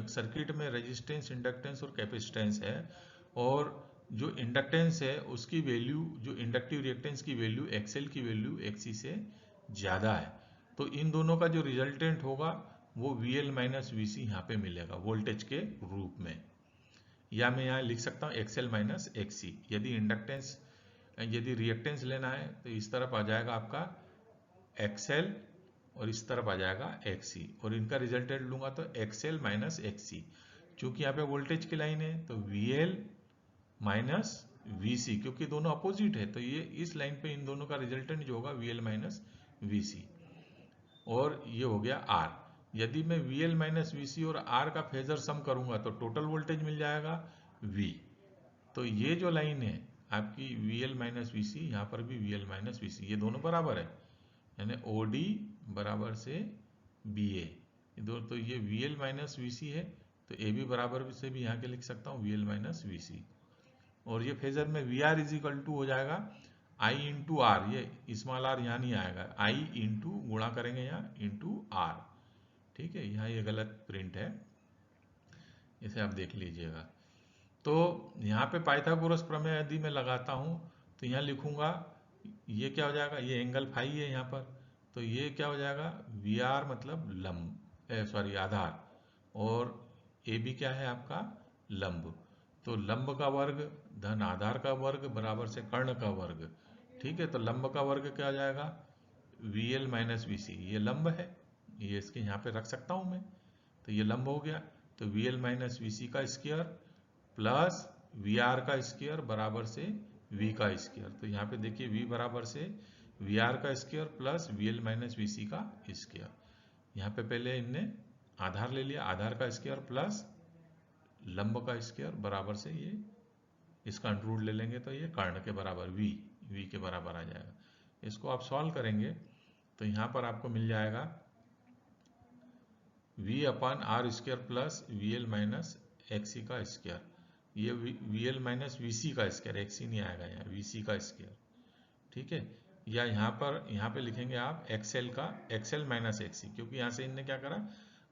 सर्किट में रेजिस्टेंस, इंडक्टेंस और कैपेसिटेंस है और जो इंडक्टेंस है उसकी वैल्यू, जो इंडक्टिव रिएक्टेंस की वैल्यू XL की वैल्यू XC से ज़्यादा है, तो इन दोनों का जो रिजल्टेंट होगा वो VL माइनस VC यहाँ पे मिलेगा वोल्टेज के रूप में, या मैं यहाँ लिख सकता हूँ XL माइनस XC। यदि इंडक्टेंस, यदि रिएक्टेंस लेना है तो इस तरफ आ जाएगा आपका XL और इस तरफ आ जाएगा XC, और इनका रिजल्टेंट लूंगा तो XL माइनस XC। चूंकि यहाँ पे वोल्टेज की लाइन है तो VL माइनस VC, क्योंकि दोनों अपोजिट है, तो ये इस लाइन पे इन दोनों का रिजल्टेंट जो होगा VL माइनस VC, और ये हो गया R। यदि मैं VL माइनस VC और R का फेजर सम करूंगा तो टोटल वोल्टेज मिल जाएगा V। तो ये जो लाइन है आपकी VL माइनस VC, यहाँ पर भी VL माइनस VC, ये दोनों बराबर है, यानी OD बराबर से BA, तो ये VL माइनस VC है, तो AB बराबर से भी यहाँ के लिख सकता हूँ VL माइनस VC। और ये फेजर में VR इज इक्वल टू हो जाएगा आई इंटू आर, ये स्मॉल आर यहाँ नहीं आएगा, आई इंटू गुणा करेंगे यहाँ इंटू आर, ठीक है। यहाँ ये गलत प्रिंट है, इसे आप देख लीजिएगा। तो यहाँ पे पाइथागोरस प्रमेय यदि मैं लगाता हूँ तो यहाँ लिखूंगा, ये क्या हो जाएगा, ये एंगल फाई है यहाँ पर, तो ये क्या हो जाएगा, वी आर मतलब लंब, सॉरी आधार, और ए बी क्या है आपका लंब। तो लंब का वर्ग धन आधार का वर्ग बराबर से कर्ण का वर्ग, ठीक है। तो लंब का वर्ग क्या हो जाएगा, वी एल माइनस वी सी, ये लंब है, ये इसके यहाँ पे रख सकता हूँ मैं, तो ये लंब हो गया। तो we L minus V C का स्क्वायर प्लस वी आर का स्क्वायर बराबर से वी का स्क्वायर। तो यहाँ पे देखिए वी बराबर से वी आर का square plus V L minus V C का स्क्वायर। यहाँ पे पहले इनने आधार ले लिया, आधार का स्क्वायर प्लस लंब का स्क्वायर बराबर से ये इसका अंडर ले लेंगे तो ये कर्ण के बराबर वी के बराबर आ जाएगा। इसको आप सॉल्व करेंगे तो यहाँ पर आपको मिल जाएगा V upon R square plus V L minus XC का स्क्वायर, ये V L minus V C का स्क्वायर, एक्सी नहीं आएगा यहाँ, वी सी का स्क्वायर, ठीक है। या यहाँ पे लिखेंगे आप एक्सएल का एक्सएल माइनस एक्सी, क्योंकि यहाँ से इनने क्या करा,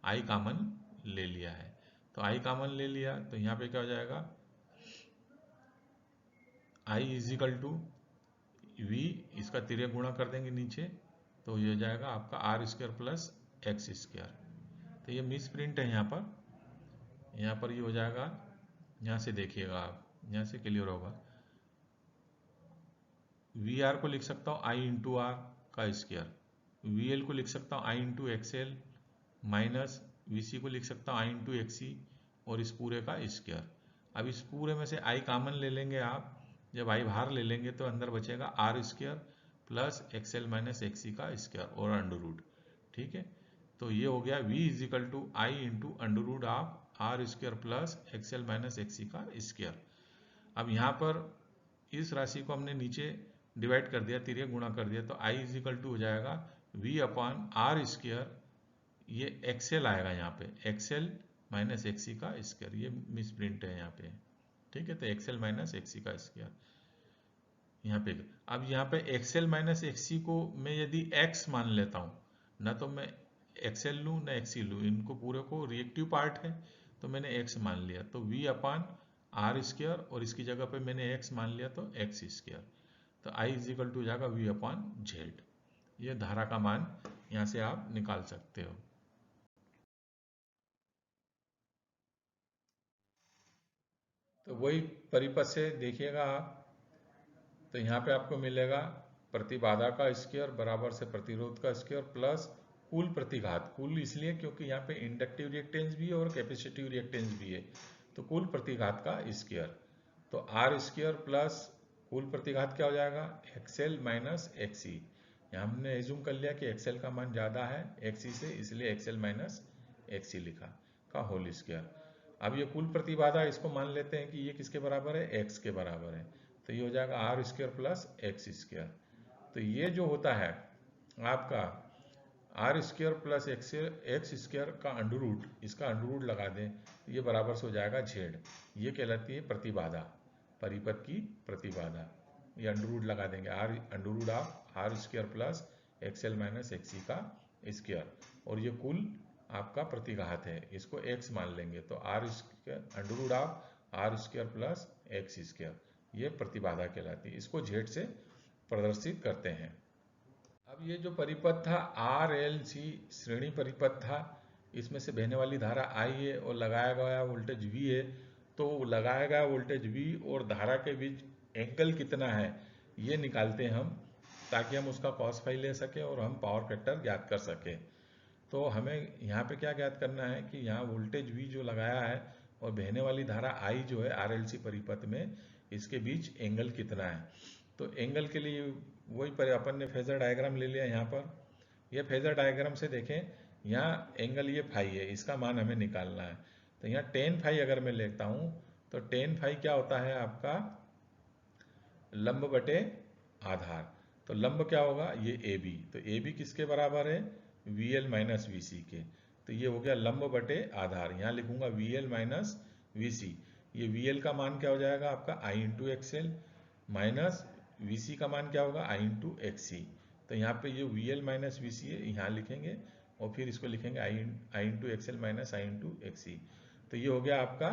आई कॉमन ले लिया है। तो आई कॉमन ले लिया तो यहाँ पे क्या हो जाएगा, आई इज इक्वल टू वी, इसका तिर्यक गुणा कर देंगे नीचे, तो ये हो जाएगा आपका R square plus X square. तो ये मिस प्रिंट है यहाँ पर ये हो जाएगा, यहाँ से देखिएगा आप, यहाँ से क्लियर होगा। वी आर को लिख सकता हूँ आई इंटू आर का स्क्वायर, वी एल को लिख सकता हूँ I into X L minus V C को लिख सकता हूँ आई इंटू एक्स सी, और इस पूरे का स्क्वायर। अब इस पूरे में से आई कॉमन ले लेंगे आप, जब आई बाहर ले लेंगे तो अंदर बचेगा R square plus X L minus X C का स्क्वायर और अंडर रूट, ठीक है। तो ये हो गया v is equal to I into under root of R square plus X L minus X C का स्क्वायर। अब यहाँ पर इस राशि को हमने नीचे डिवाइड कर दिया, तिर्यक गुणा कर दिया, तो i इज इक्वल टू हो जाएगा v अपान आर स्क्वायर, ये एक्सएल आएगा यहाँ पे, एक्सएल माइनस एक्सी का स्क्वायर, ये मिस प्रिंट है यहाँ पे, ठीक है। तो एक्सएल माइनस एक्सी का स्क्वायर यहाँ पे। अब यहाँ पे एक्सएल माइनस एक्सी को मैं यदि x मान लेता हूँ, ना तो मैं एक्सएल लूँ ना एक्सी लूँ, इनको पूरे को रिएक्टिव पार्ट है तो मैंने x मान लिया, तो v अपान आर स्क्वायर, और इसकी जगह पे मैंने x मान लिया तो x स्क्वायर। तो I इज इक्वल टू जाएगा v अपान जेड। ये धारा का मान यहाँ से आप निकाल सकते हो। तो वही परिपथ से देखिएगा आप, तो यहाँ पे आपको मिलेगा प्रतिबाधा का स्क्वायर बराबर से प्रतिरोध का स्क्वायर प्लस कुल प्रतिघात, कुल इसलिए क्योंकि यहाँ पे इंडक्टिव रिएक्टेंस भी है और कैपेसिटिव रिएक्टेंस भी है, तो कुल प्रतिघात का स्क्वायर। तो आर स्क्वायर प्लस कुल प्रतिघात क्या हो जाएगा, एक्सएल माइनस एक्सी। यहाँ हमने एज्यूम कर लिया कि एक्सएल का मान ज़्यादा है एक्सी से, इसलिए एक्सएल माइनस एक्सी लिखा, का होल स्क्वायर। अब ये कुल प्रतिबाधा इसको मान लेते हैं कि ये किसके बराबर है, एक्स के बराबर है, तो ये हो जाएगा R square plus X square. तो ये जो होता है आपका R square plus X square का अंडर रूट, इसका अंडर रूट लगा दें, ये बराबर से हो जाएगा जेड। ये कहलाती है प्रतिबाधा, परिपथ की प्रतिबाधा। ये अंडर रूट लगा देंगे, R under root of R square plus XL minus XC का स्क्वायर, और ये कुल आपका प्रतिघात है, इसको एक्स मान लेंगे, तो R square under root of R square plus X square, ये प्रतिबाधा कहलाती है। इसको जेड से प्रदर्शित करते हैं। अब ये जो परिपथ था आर एल सी श्रेणी परिपथ था, इसमें से बहने वाली धारा आई है और लगाया गया वोल्टेज वी है, तो लगाया गया वोल्टेज वी और धारा के बीच एंगल कितना है ये निकालते हैं हम, ताकि हम उसका कॉस फाई ले सकें और हम पावर फैक्टर ज्ञात कर सकें। तो हमें यहाँ पे क्या ज्ञात करना है कि यहाँ वोल्टेज वी जो लगाया है और बहने वाली धारा आई जो है आर एल सी परिपथ में, इसके बीच एंगल कितना है। तो एंगल के लिए वही अपन ने फेजर डायग्राम ले लिया यहाँ पर। ये फेजर डायग्राम से देखें, यहाँ एंगल ये फाई है, इसका मान हमें निकालना है। तो यहाँ टेन फाई अगर मैं लेता हूँ तो टेन फाई क्या होता है आपका, लंब बटे आधार। तो लंब क्या होगा, ये ए बी, तो ए बी किसके बराबर है, वी एल माइनस वी सी के। तो ये हो गया लंब बटे आधार, यहाँ लिखूंगा वी एल माइनस वी सी। ये वी एल का मान क्या हो जाएगा आपका आई इंटू एक्सएल माइनस VC का मान क्या होगा, I इंटू XC। तो यहाँ पे ये VL माइनस VC है, यहाँ लिखेंगे और फिर इसको लिखेंगे I into XL minus I into XC। तो ये हो गया आपका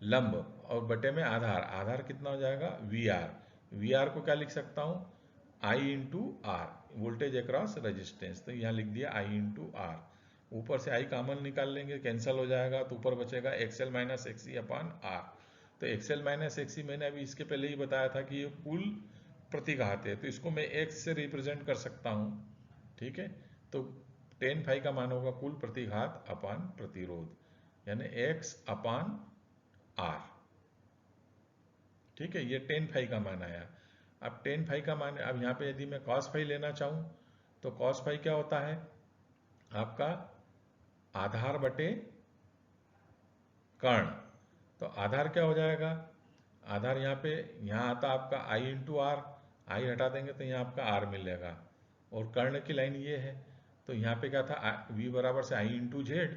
लंब, और बटे में आधार, आधार कितना हो जाएगा VR। VR को क्या लिख सकता हूँ, I into R, voltage across resistance. तो यहाँ लिख दिया I इंटू R। ऊपर से I कॉमन निकाल लेंगे, कैंसिल हो जाएगा, तो ऊपर बचेगा XL माइनस XC अपान R। तो XL माइनस XC मैंने अभी इसके पहले ही बताया था कि ये कुल प्रतिघात है, तो इसको मैं X से रिप्रेजेंट कर सकता हूँ। ठीक है, तो tan फाई का मान होगा कुल प्रतिघात अपान प्रतिरोध, यानी X अपान R। ठीक है, ये tan फाई का मान आया। अब tan फाई का मान, अब यहाँ पे यदि मैं cos फाई लेना चाहूँ तो cos फाई क्या होता है आपका, आधार बटे कर्ण। तो आधार क्या हो जाएगा, आधार यहाँ पे, यहाँ आता आपका I इंटू आर, आई हटा देंगे तो यहाँ आपका R मिलेगा, और कर्ण की लाइन ये है। तो यहाँ पे क्या था, V बराबर से I इंटू जेड,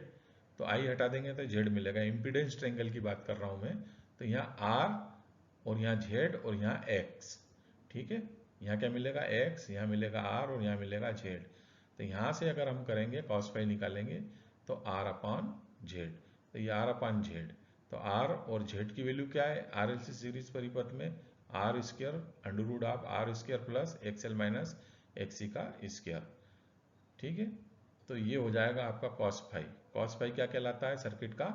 तो I हटा देंगे तो Z मिलेगा। इम्पीडेंस ट्रेंगल की बात कर रहा हूँ मैं। तो यहाँ R और यहाँ Z और यहाँ X। ठीक है, यहाँ क्या मिलेगा, X, यहाँ मिलेगा R और यहाँ मिलेगा Z। तो यहाँ से अगर हम करेंगे cos फाई निकालेंगे तो R अपान Z। तो ये R अपान Z, तो R और Z की वैल्यू क्या है, RLC सीरीज परिपथ में R square under root of R square plus XL minus XC का स्क्र। ठीक है, तो ये हो जाएगा आपका cos फाई। cos फाई क्या कहलाता है, सर्किट का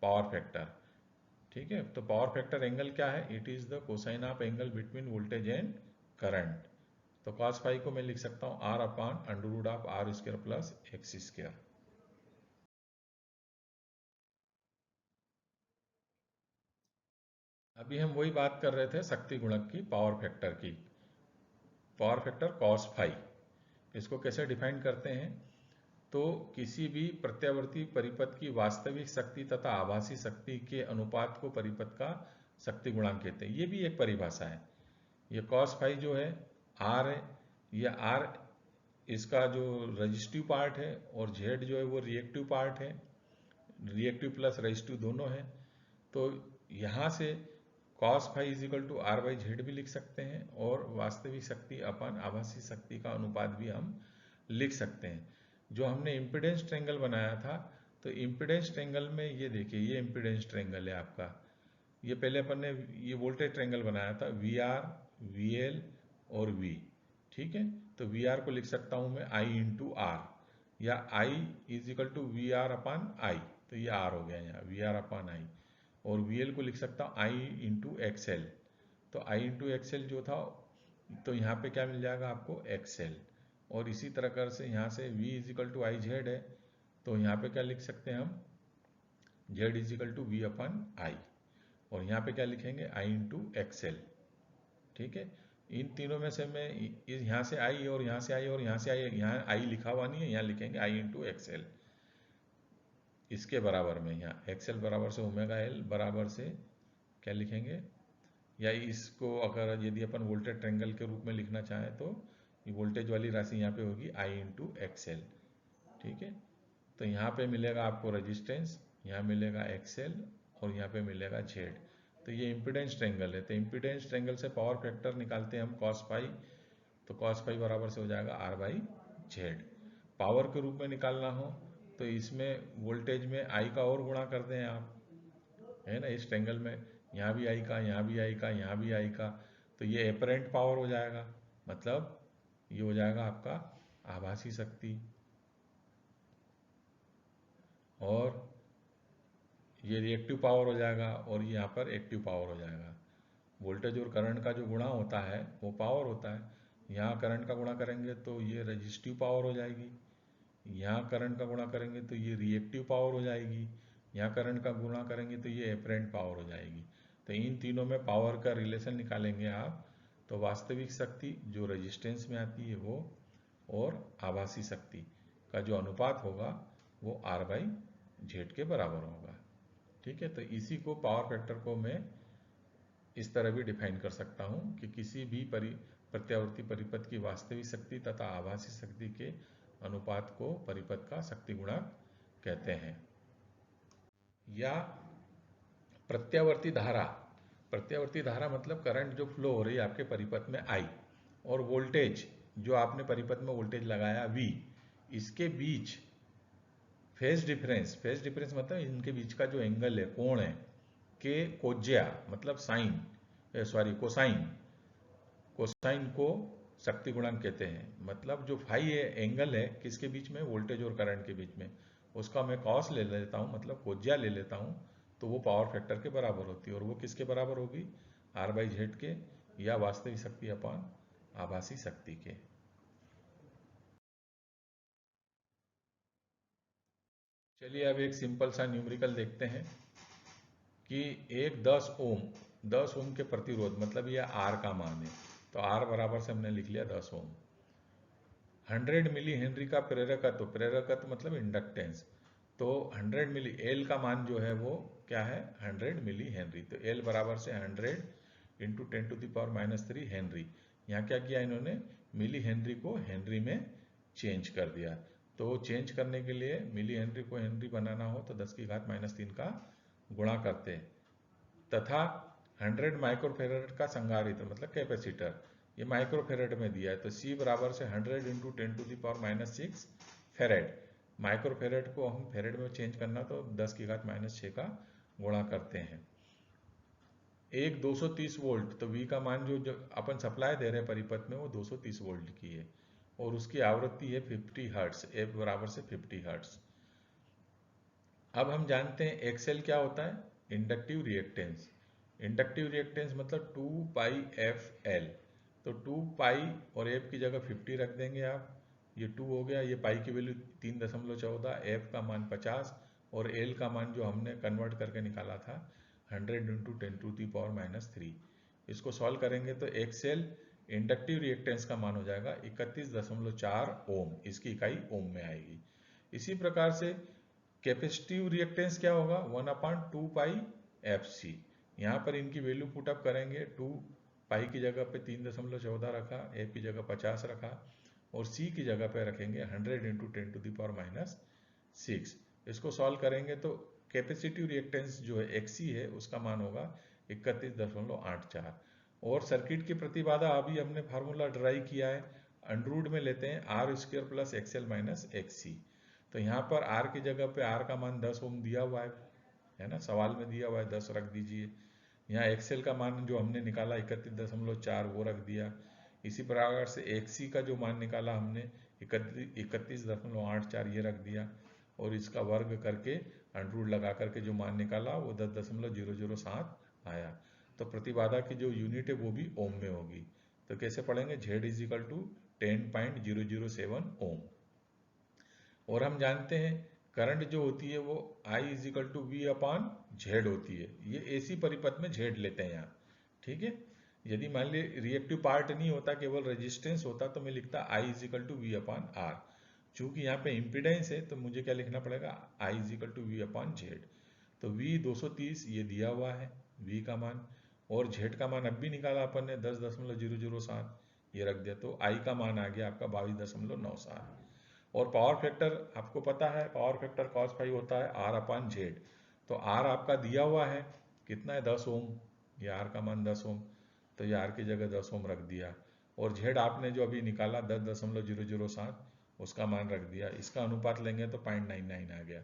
पावर फैक्टर। ठीक है, तो पावर फैक्टर एंगल क्या है, it is the cosine of angle between voltage and current. तो cos फाई को मैं लिख सकता हूँ R upon under root of R square plus XC square. अभी हम वही बात कर रहे थे शक्ति गुणक की, पावर फैक्टर की। पावर फैक्टर cos फाई, इसको कैसे डिफाइन करते हैं, तो किसी भी प्रत्यावर्ती परिपथ की वास्तविक शक्ति तथा आभासी शक्ति के अनुपात को परिपथ का शक्ति गुणांक कहते हैं। ये भी एक परिभाषा है। ये cos फाई जो है R है, ये R इसका जो रजिस्टिव पार्ट है, और Z जो है वो रिएक्टिव पार्ट है, रिएक्टिव प्लस रजिस्टिव दोनों है। तो यहाँ से cos phi is equal to R by Z भी लिख सकते हैं, और वास्तविक शक्ति अपन आभासी शक्ति का अनुपात भी हम लिख सकते हैं। जो हमने इम्पीडेंस ट्रेंगल बनाया था, तो इम्पीडेंस ट्रेंगल में ये देखिए, ये इम्पीडेंस ट्रेंगल है आपका। ये पहले अपन ने ये वोल्टेज ट्रेंगल बनाया था, VR, VL और V। ठीक है, तो VR को लिख सकता हूँ मैं I इंटू R, या I is equal to VR upon I। तो ये R हो गया यहाँ, VR अपान I। और VL को लिख सकता हूँ I इंटू XL। तो I इंटू XL जो था, तो यहाँ पे क्या मिल जाएगा आपको, XL। और इसी तरह कर से यहाँ से V is equal to I Z है, तो यहाँ पे क्या लिख सकते हैं हम, Z is equal to V upon I। और यहाँ पे क्या लिखेंगे, I इंटू XL। ठीक है, इन तीनों में से मैं यहाँ से I और यहाँ से I और यहाँ से I, यहाँ I लिखा हुआ नहीं है, यहाँ लिखेंगे I इंटू XL। इसके बराबर में यहाँ XL बराबर से ओमेगा L बराबर से क्या लिखेंगे, या इसको अगर यदि अपन वोल्टेज ट्रेंगल के रूप में लिखना चाहें तो ये वोल्टेज वाली राशि यहाँ पे होगी I इंटू XL। ठीक है, तो यहाँ पे मिलेगा आपको रेजिस्टेंस, यहाँ मिलेगा XL और यहाँ पे मिलेगा Z। तो ये इम्पीडेंस ट्रेंगल है। तो इम्पीडेंस ट्रेंगल से पावर फैक्टर निकालते हैं हम cos फाई, तो cos फाई बराबर से हो जाएगा R बाई Z। पावर के रूप में निकालना हो तो इसमें वोल्टेज में I का और गुणा कर दें आप, है ना, इस ट्रेंगल में यहाँ भी I का, यहाँ भी I का, यहाँ भी I का, तो ये एपरेंट पावर हो जाएगा, मतलब ये हो जाएगा आपका आभासी शक्ति। और ये रिएक्टिव पावर हो जाएगा, और ये यहाँ पर एक्टिव पावर हो जाएगा। वोल्टेज और करंट का जो गुणा होता है वो पावर होता है। यहाँ करंट का गुणा करेंगे तो ये रजिस्टिव पावर हो जाएगी, यहाँ करंट का गुणा करेंगे तो ये रिएक्टिव पावर हो जाएगी, यहाँ करंट का गुणा करेंगे तो ये एपरेंट पावर हो जाएगी। तो इन तीनों में पावर का रिलेशन निकालेंगे आप, तो वास्तविक शक्ति जो रेजिस्टेंस में आती है वो, और आभासी शक्ति का जो अनुपात होगा वो R बाई Z के बराबर होगा। ठीक है, तो इसी को पावर फैक्टर को मैं इस तरह भी डिफाइन कर सकता हूं कि किसी भी प्रत्यावर्ती परिपथ की वास्तविक शक्ति तथा आभासी शक्ति के अनुपात को परिपथ का शक्ति गुणक कहते हैं। या प्रत्यावर्ती धारा, प्रत्यावर्ती धारा मतलब करंट जो फ्लो हो रही है आपके परिपथ में I, और वोल्टेज जो आपने परिपथ में वोल्टेज लगाया V, इसके बीच फेज डिफरेंस मतलब इनके बीच का जो एंगल है, कोण है, के कोज्या मतलब साइन, कोसाइन को शक्ति गुणक कहते हैं। मतलब जो फाई एंगल है किसके बीच में, वोल्टेज और करंट के बीच में, उसका मैं कॉस ले लेता हूँ, मतलब कोज्या ले लेता हूँ, तो वो पावर फैक्टर के बराबर होती है। और वो किसके बराबर होगी, R/Z के, या वास्तविक शक्ति अपान आभासी शक्ति के। चलिए अब एक सिंपल सा न्यूमेरिकल देखते हैं कि एक 10 ओम के प्रतिरोध, मतलब ये R का मान है, तो R बराबर से हमने लिख लिया 10 ओम। 100 मिली हेनरी का प्रेरकत्व मतलब इंडक्टेंस, तो 100 मिली, L का मान जो है वो क्या है, 100 मिली हेनरी, तो L बराबर से 100 इंटू 10⁻³ हेनरी। यहाँ क्या किया इन्होंने, मिली हेनरी को हेनरी में चेंज कर दिया। तो चेंज करने के लिए मिली हेनरी को हेनरी बनाना हो तो 10⁻³ का गुणा करते हैं, तथा 100 माइक्रोफेरेड का संधारित्र मतलब कैपेसिटर, ये माइक्रोफेरेड में दिया है, तो C बराबर से 100 इंटू 10⁻⁶ फेरेड। माइक्रोफेरेड को हम फेरेड में चेंज करना तो 10⁻⁶ का गुणा करते हैं। एक 230 वोल्ट, तो V का मान जो अपन सप्लाई दे रहे हैं परिपथ में वो 230 वोल्ट की है, और उसकी आवृत्ति है 50 हर्ट्ज, F बराबर से 50 हर्ट्ज। अब हम जानते हैं XL क्या होता है, इंडक्टिव रिएक्टेंस। इंडक्टिव रिएक्टेंस मतलब 2πfL, तो 2π और F की जगह 50 रख देंगे आप, ये 2 हो गया, ये पाई की वैल्यू 3.14, F का मान 50, और L का मान जो हमने कन्वर्ट करके निकाला था 100 इंटू 10⁻⁻3। इसको सॉल्व करेंगे तो XL इंडक्टिव रिएक्टेंस का मान हो जाएगा 31.4 ओम, इसकी इकाई ओम में आएगी। इसी प्रकार से कैपेसिटिव रिएक्टेंस क्या होगा, 1/2πfc। यहाँ पर इनकी वैल्यू पुटअप करेंगे, 2 पाई की जगह पे 3.14 रखा, F की जगह 50 रखा, और C की जगह पे रखेंगे 100 इंटू 10⁻⁶। इसको सॉल्व करेंगे तो कैपेसिटिव रिएक्टेंस जो है XC है उसका मान होगा 31.84। और सर्किट की प्रतिबाधा अभी हमने फार्मूला ड्राइव किया है, अंडररूट में लेते हैं R² plus XL minus XC। तो यहाँ पर R की जगह पे R का मान 10 ओम दिया हुआ है ना, सवाल में दिया हुआ है, 10 रख दीजिए। यहाँ XL का मान जो हमने निकाला 31.4 वो रख दिया। इसी प्रकार से XC का जो मान निकाला हमने 31.84 ये रख दिया, और इसका वर्ग करके अंडररूट लगा करके जो मान निकाला वो 10.007 आया। तो प्रतिबाधा की जो यूनिट है वो भी ओम में होगी। तो कैसे पढ़ेंगे, Z = 10.007 ओम। और हम जानते हैं करंट जो होती है वो I = V/Z होती है। ये AC परिपथ में Z लेते हैं यहाँ, ठीक है। यदि मान लीजिए रिएक्टिव पार्ट नहीं होता, केवल रेजिस्टेंस होता, तो मैं लिखता I = V/R। चूंकि यहाँ पे इम्पीडेंस है तो मुझे क्या लिखना पड़ेगा, I = V/Z। तो V 230 ये दिया हुआ है V का मान, और Z का मान अब भी निकाला अपन ने 10.007 ये रख दिया, तो I का मान आ गया आपका 22.97। और पावर फैक्टर आपको पता है, पावर फैक्टर cos फाई होता है R/Z। तो R आपका दिया हुआ है कितना है, 10 ओम, ये R का मान 10 ओम, तो ये R की जगह 10 ओम रख दिया, और Z आपने जो अभी निकाला 10.007 उसका मान रख दिया, इसका अनुपात लेंगे तो 0.99 आ गया।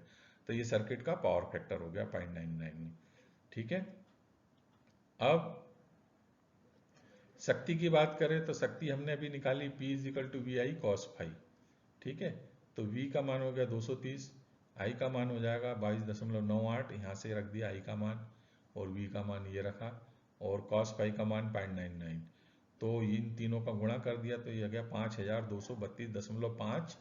तो ये सर्किट का पावर फैक्टर हो गया 0.99, ठीक है। अब शक्ति की बात करें तो शक्ति हमने अभी निकाली P = VI cos फाई, ठीक है। तो V का मान हो गया 230, I का मान हो जाएगा 22.98, यहाँ से रख दिया I का मान, और V का मान ये रखा, और cos फाई का मान 0.99, तो इन तीनों का गुणा कर दिया तो ये आ गया 5232.5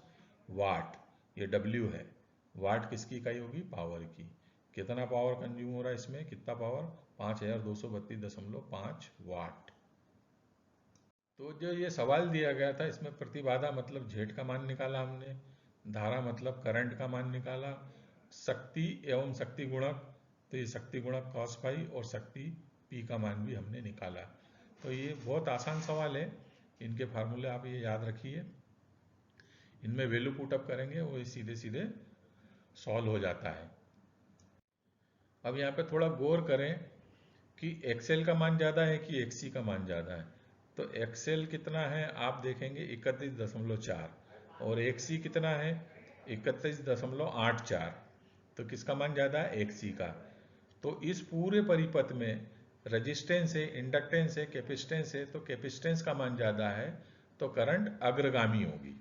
वाट। ये W है, वाट किसकी इकाई होगी, पावर की। कितना पावर कंज्यूम हो रहा है इसमें, कितना पावर, 5232.5 वाट। तो जो ये सवाल दिया गया था इसमें प्रतिबाधा मतलब Z का मान निकाला हमने, धारा मतलब करंट का मान निकाला, शक्ति एवं शक्ति गुणक, तो ये शक्ति गुणक cos फाई, और शक्ति P का मान भी हमने निकाला। तो ये बहुत आसान सवाल है, इनके फार्मूले आप ये याद रखिए, इनमें वैल्यू पुटअप करेंगे वो सीधे सीधे सॉल्व हो जाता है। अब यहाँ पे थोड़ा गौर करें कि XL का मान ज़्यादा है कि XC का मान ज़्यादा है। तो एक्सएल कितना है आप देखेंगे 31.4 और एक्सी कितना है 31.84। तो किसका मान ज़्यादा है? एक्सी का। तो इस पूरे परिपथ में रेजिस्टेंस है, इंडक्टेंस है, कैपेसिटेंस है, तो कैपेसिटेंस का मान ज़्यादा है तो करंट अग्रगामी होगी।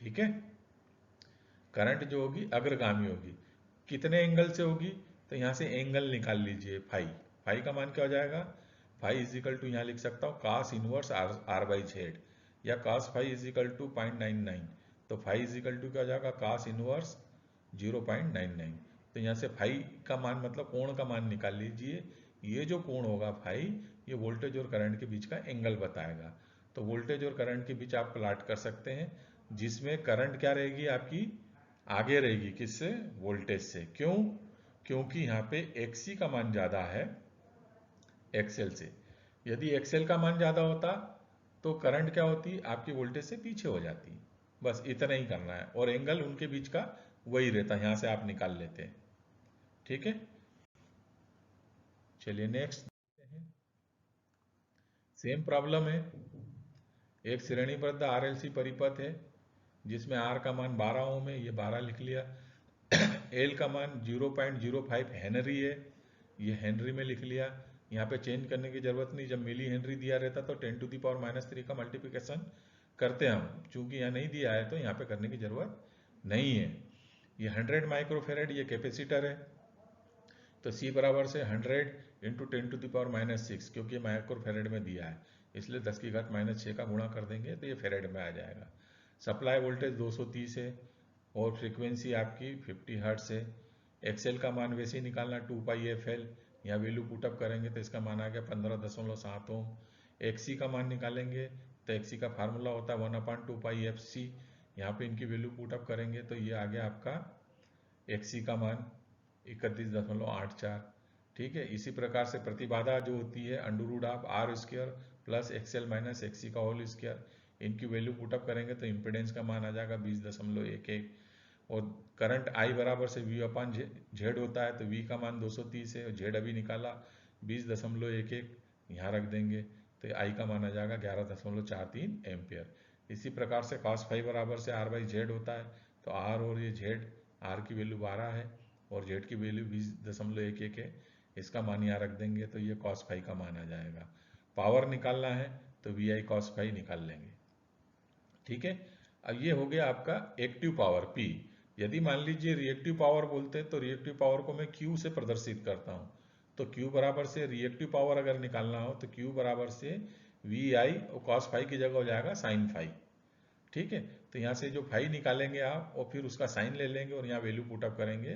ठीक है, करंट जो होगी अग्रगामी होगी। कितने एंगल से होगी? तो यहाँ से एंगल निकाल लीजिए फाई। फाई का मान क्या हो जाएगा? फाई इज इक्वल टू, यहाँ लिख सकता हूँ cos inverse R by Z, या cos phi is equal to 0.99। तो फाई इज इक्वल टू क्या हो जाएगा? Cos inverse 0.99। तो यहाँ से फाई का मान मतलब कोण का मान निकाल लीजिए। ये जो कोण होगा फाई, ये वोल्टेज और करंट के बीच का एंगल बताएगा। तो वोल्टेज और करंट के बीच आप प्लाट कर सकते हैं, जिसमें करंट क्या रहेगी आपकी? आगे रहेगी किससे? वोल्टेज से। क्यों? क्योंकि यहाँ पे एक्सी का मान ज़्यादा है एक्सएल से। यदि एक्सएल का मान ज़्यादा होता तो करंट क्या होती? आपकी वोल्टेज से पीछे हो जाती। बस इतना ही करना है, और एंगल उनके बीच का वही रहता है, यहाँ से आप निकाल लेते हैं। ठीक है, चलिए नेक्स्ट। सेम प्रॉब्लम है। एक श्रेणीबद्ध आरएलसी परिपथ है जिसमें आर का मान 12 ओम है, ये 12 लिख लिया। एल का मान 0.05 हेनरी है, ये हेनरी में लिख लिया। यहाँ पे चेंज करने की जरूरत नहीं, जब मिली हेनरी दिया रहता तो 10⁻³ का मल्टीप्लिकेशन करते हम। चूंकि यहाँ नहीं दिया है तो यहाँ पे करने की जरूरत नहीं है। ये 100 माइक्रोफेरेड ये कैपेसिटर है, तो C बराबर से 100 इंटू 10⁻⁻⁶, क्योंकि माइक्रोफेरेड में दिया है इसलिए 10⁻⁻⁶ का गुणा कर देंगे तो ये फेरेड में आ जाएगा। सप्लाई वोल्टेज 230 है और फ्रीक्वेंसी आपकी 50 हर्ट्ज है। एक्सएल का मान वैसे ही निकालना 2πfl, यहाँ वैल्यू पुटअप करेंगे तो इसका मान आ गया 15.7 ओम। एक्सी का मान निकालेंगे तो एक्सी का फार्मूला होता है 1/2πfc, यहाँ पे इनकी वैल्यू पुटअप करेंगे तो ये आ गया आपका एक्सी का मान 31.84। ठीक है, इसी प्रकार से प्रतिबाधा जो होती है √r² plus XL minus XC का होल स्क्वायर, इनकी वैल्यू पुटअप करेंगे तो इम्पिडेंस का मान आ जाएगा 20.11। और करंट I बराबर से V/Z होता है, तो V का मान 230 है और Z अभी निकाला 20.11, यहाँ रख देंगे तो I का मान आ जाएगा 11.43 एम्पियर। इसी प्रकार से cos फाई बराबर से R/Z होता है, तो R और ये Z, R की वैल्यू 12 है और Z की वैल्यू 20.11 है, इसका मान यहाँ रख देंगे तो ये cos फाई का मान आ जाएगा। पावर निकालना है तो VI cos फाई निकाल लेंगे। ठीक है, अब ये हो गया आपका एक्टिव पावर P। यदि मान लीजिए रिएक्टिव पावर बोलते हैं तो रिएक्टिव पावर को मैं Q से प्रदर्शित करता हूँ। तो Q बराबर से रिएक्टिव पावर अगर निकालना हो तो Q बराबर से VI और cos फाई की जगह हो जाएगा sin फाई। ठीक है, तो यहाँ से जो फाई निकालेंगे आप और फिर उसका साइन ले लेंगे और यहाँ वैल्यू पुटअप करेंगे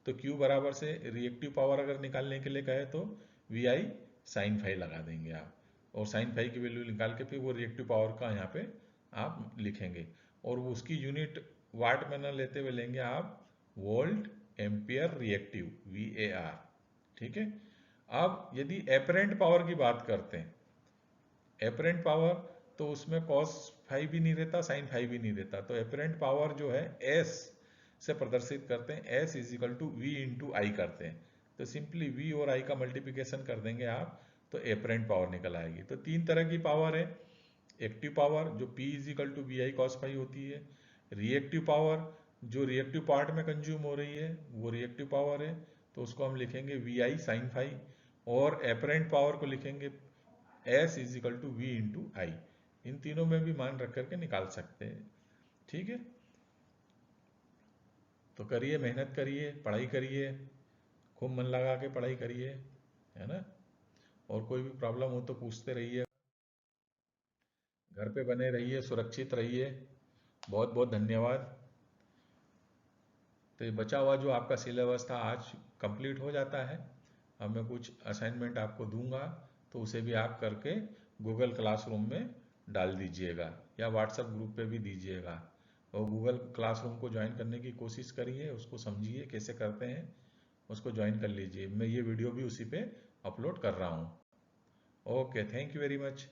तो Q बराबर से रिएक्टिव पावर अगर निकालने के लिए कहे तो VI sin फाई लगा देंगे आप, और sin फाई की वैल्यू निकाल के फिर वो रिएक्टिव पावर का यहाँ पे आप लिखेंगे, और वो उसकी यूनिट वाट में न लेते हुए लेंगे आप वोल्ट एम्पियर रिएक्टिव VAR। ठीक है, अब यदि एपरेंट पावर की बात करते हैं, एपरेंट पावर तो उसमें cos फाई भी नहीं रहता, sin फाई भी नहीं रहता, तो एपरेंट पावर जो है S से प्रदर्शित करते हैं, S is equal to V into I करते हैं। तो सिंपली V और I का मल्टीप्लिकेशन कर देंगे आप तो एपरेंट पावर निकल आएगी। तो तीन तरह की पावर है, एक्टिव पावर जो P is equal to VI cos phi होती है, रिएक्टिव पावर जो रिएक्टिव पार्ट में कंज्यूम हो रही है वो रिएक्टिव पावर है, तो उसको हम लिखेंगे VI sin फाई, और एपरेंट पावर को लिखेंगे S is equal to V into I. इन तीनों में भी मान रख करके निकाल सकते हैं। ठीक है, तो करिए, मेहनत करिए, पढ़ाई करिए, खूब मन लगा के पढ़ाई करिए, है ना। और कोई भी प्रॉब्लम हो तो पूछते रहिए, घर पे बने रहिए, सुरक्षित रहिए। बहुत बहुत धन्यवाद। तो ये बचा हुआ जो आपका सिलेबस था आज कंप्लीट हो जाता है। अब मैं कुछ असाइनमेंट आपको दूंगा तो उसे भी आप करके गूगल क्लासरूम में डाल दीजिएगा या व्हाट्सएप ग्रुप पे भी दीजिएगा, और गूगल क्लासरूम को ज्वाइन करने की कोशिश करिए, उसको समझिए कैसे करते हैं, उसको ज्वाइन कर लीजिए। मैं ये वीडियो भी उसी पे अपलोड कर रहा हूँ। Okay, thank you very much.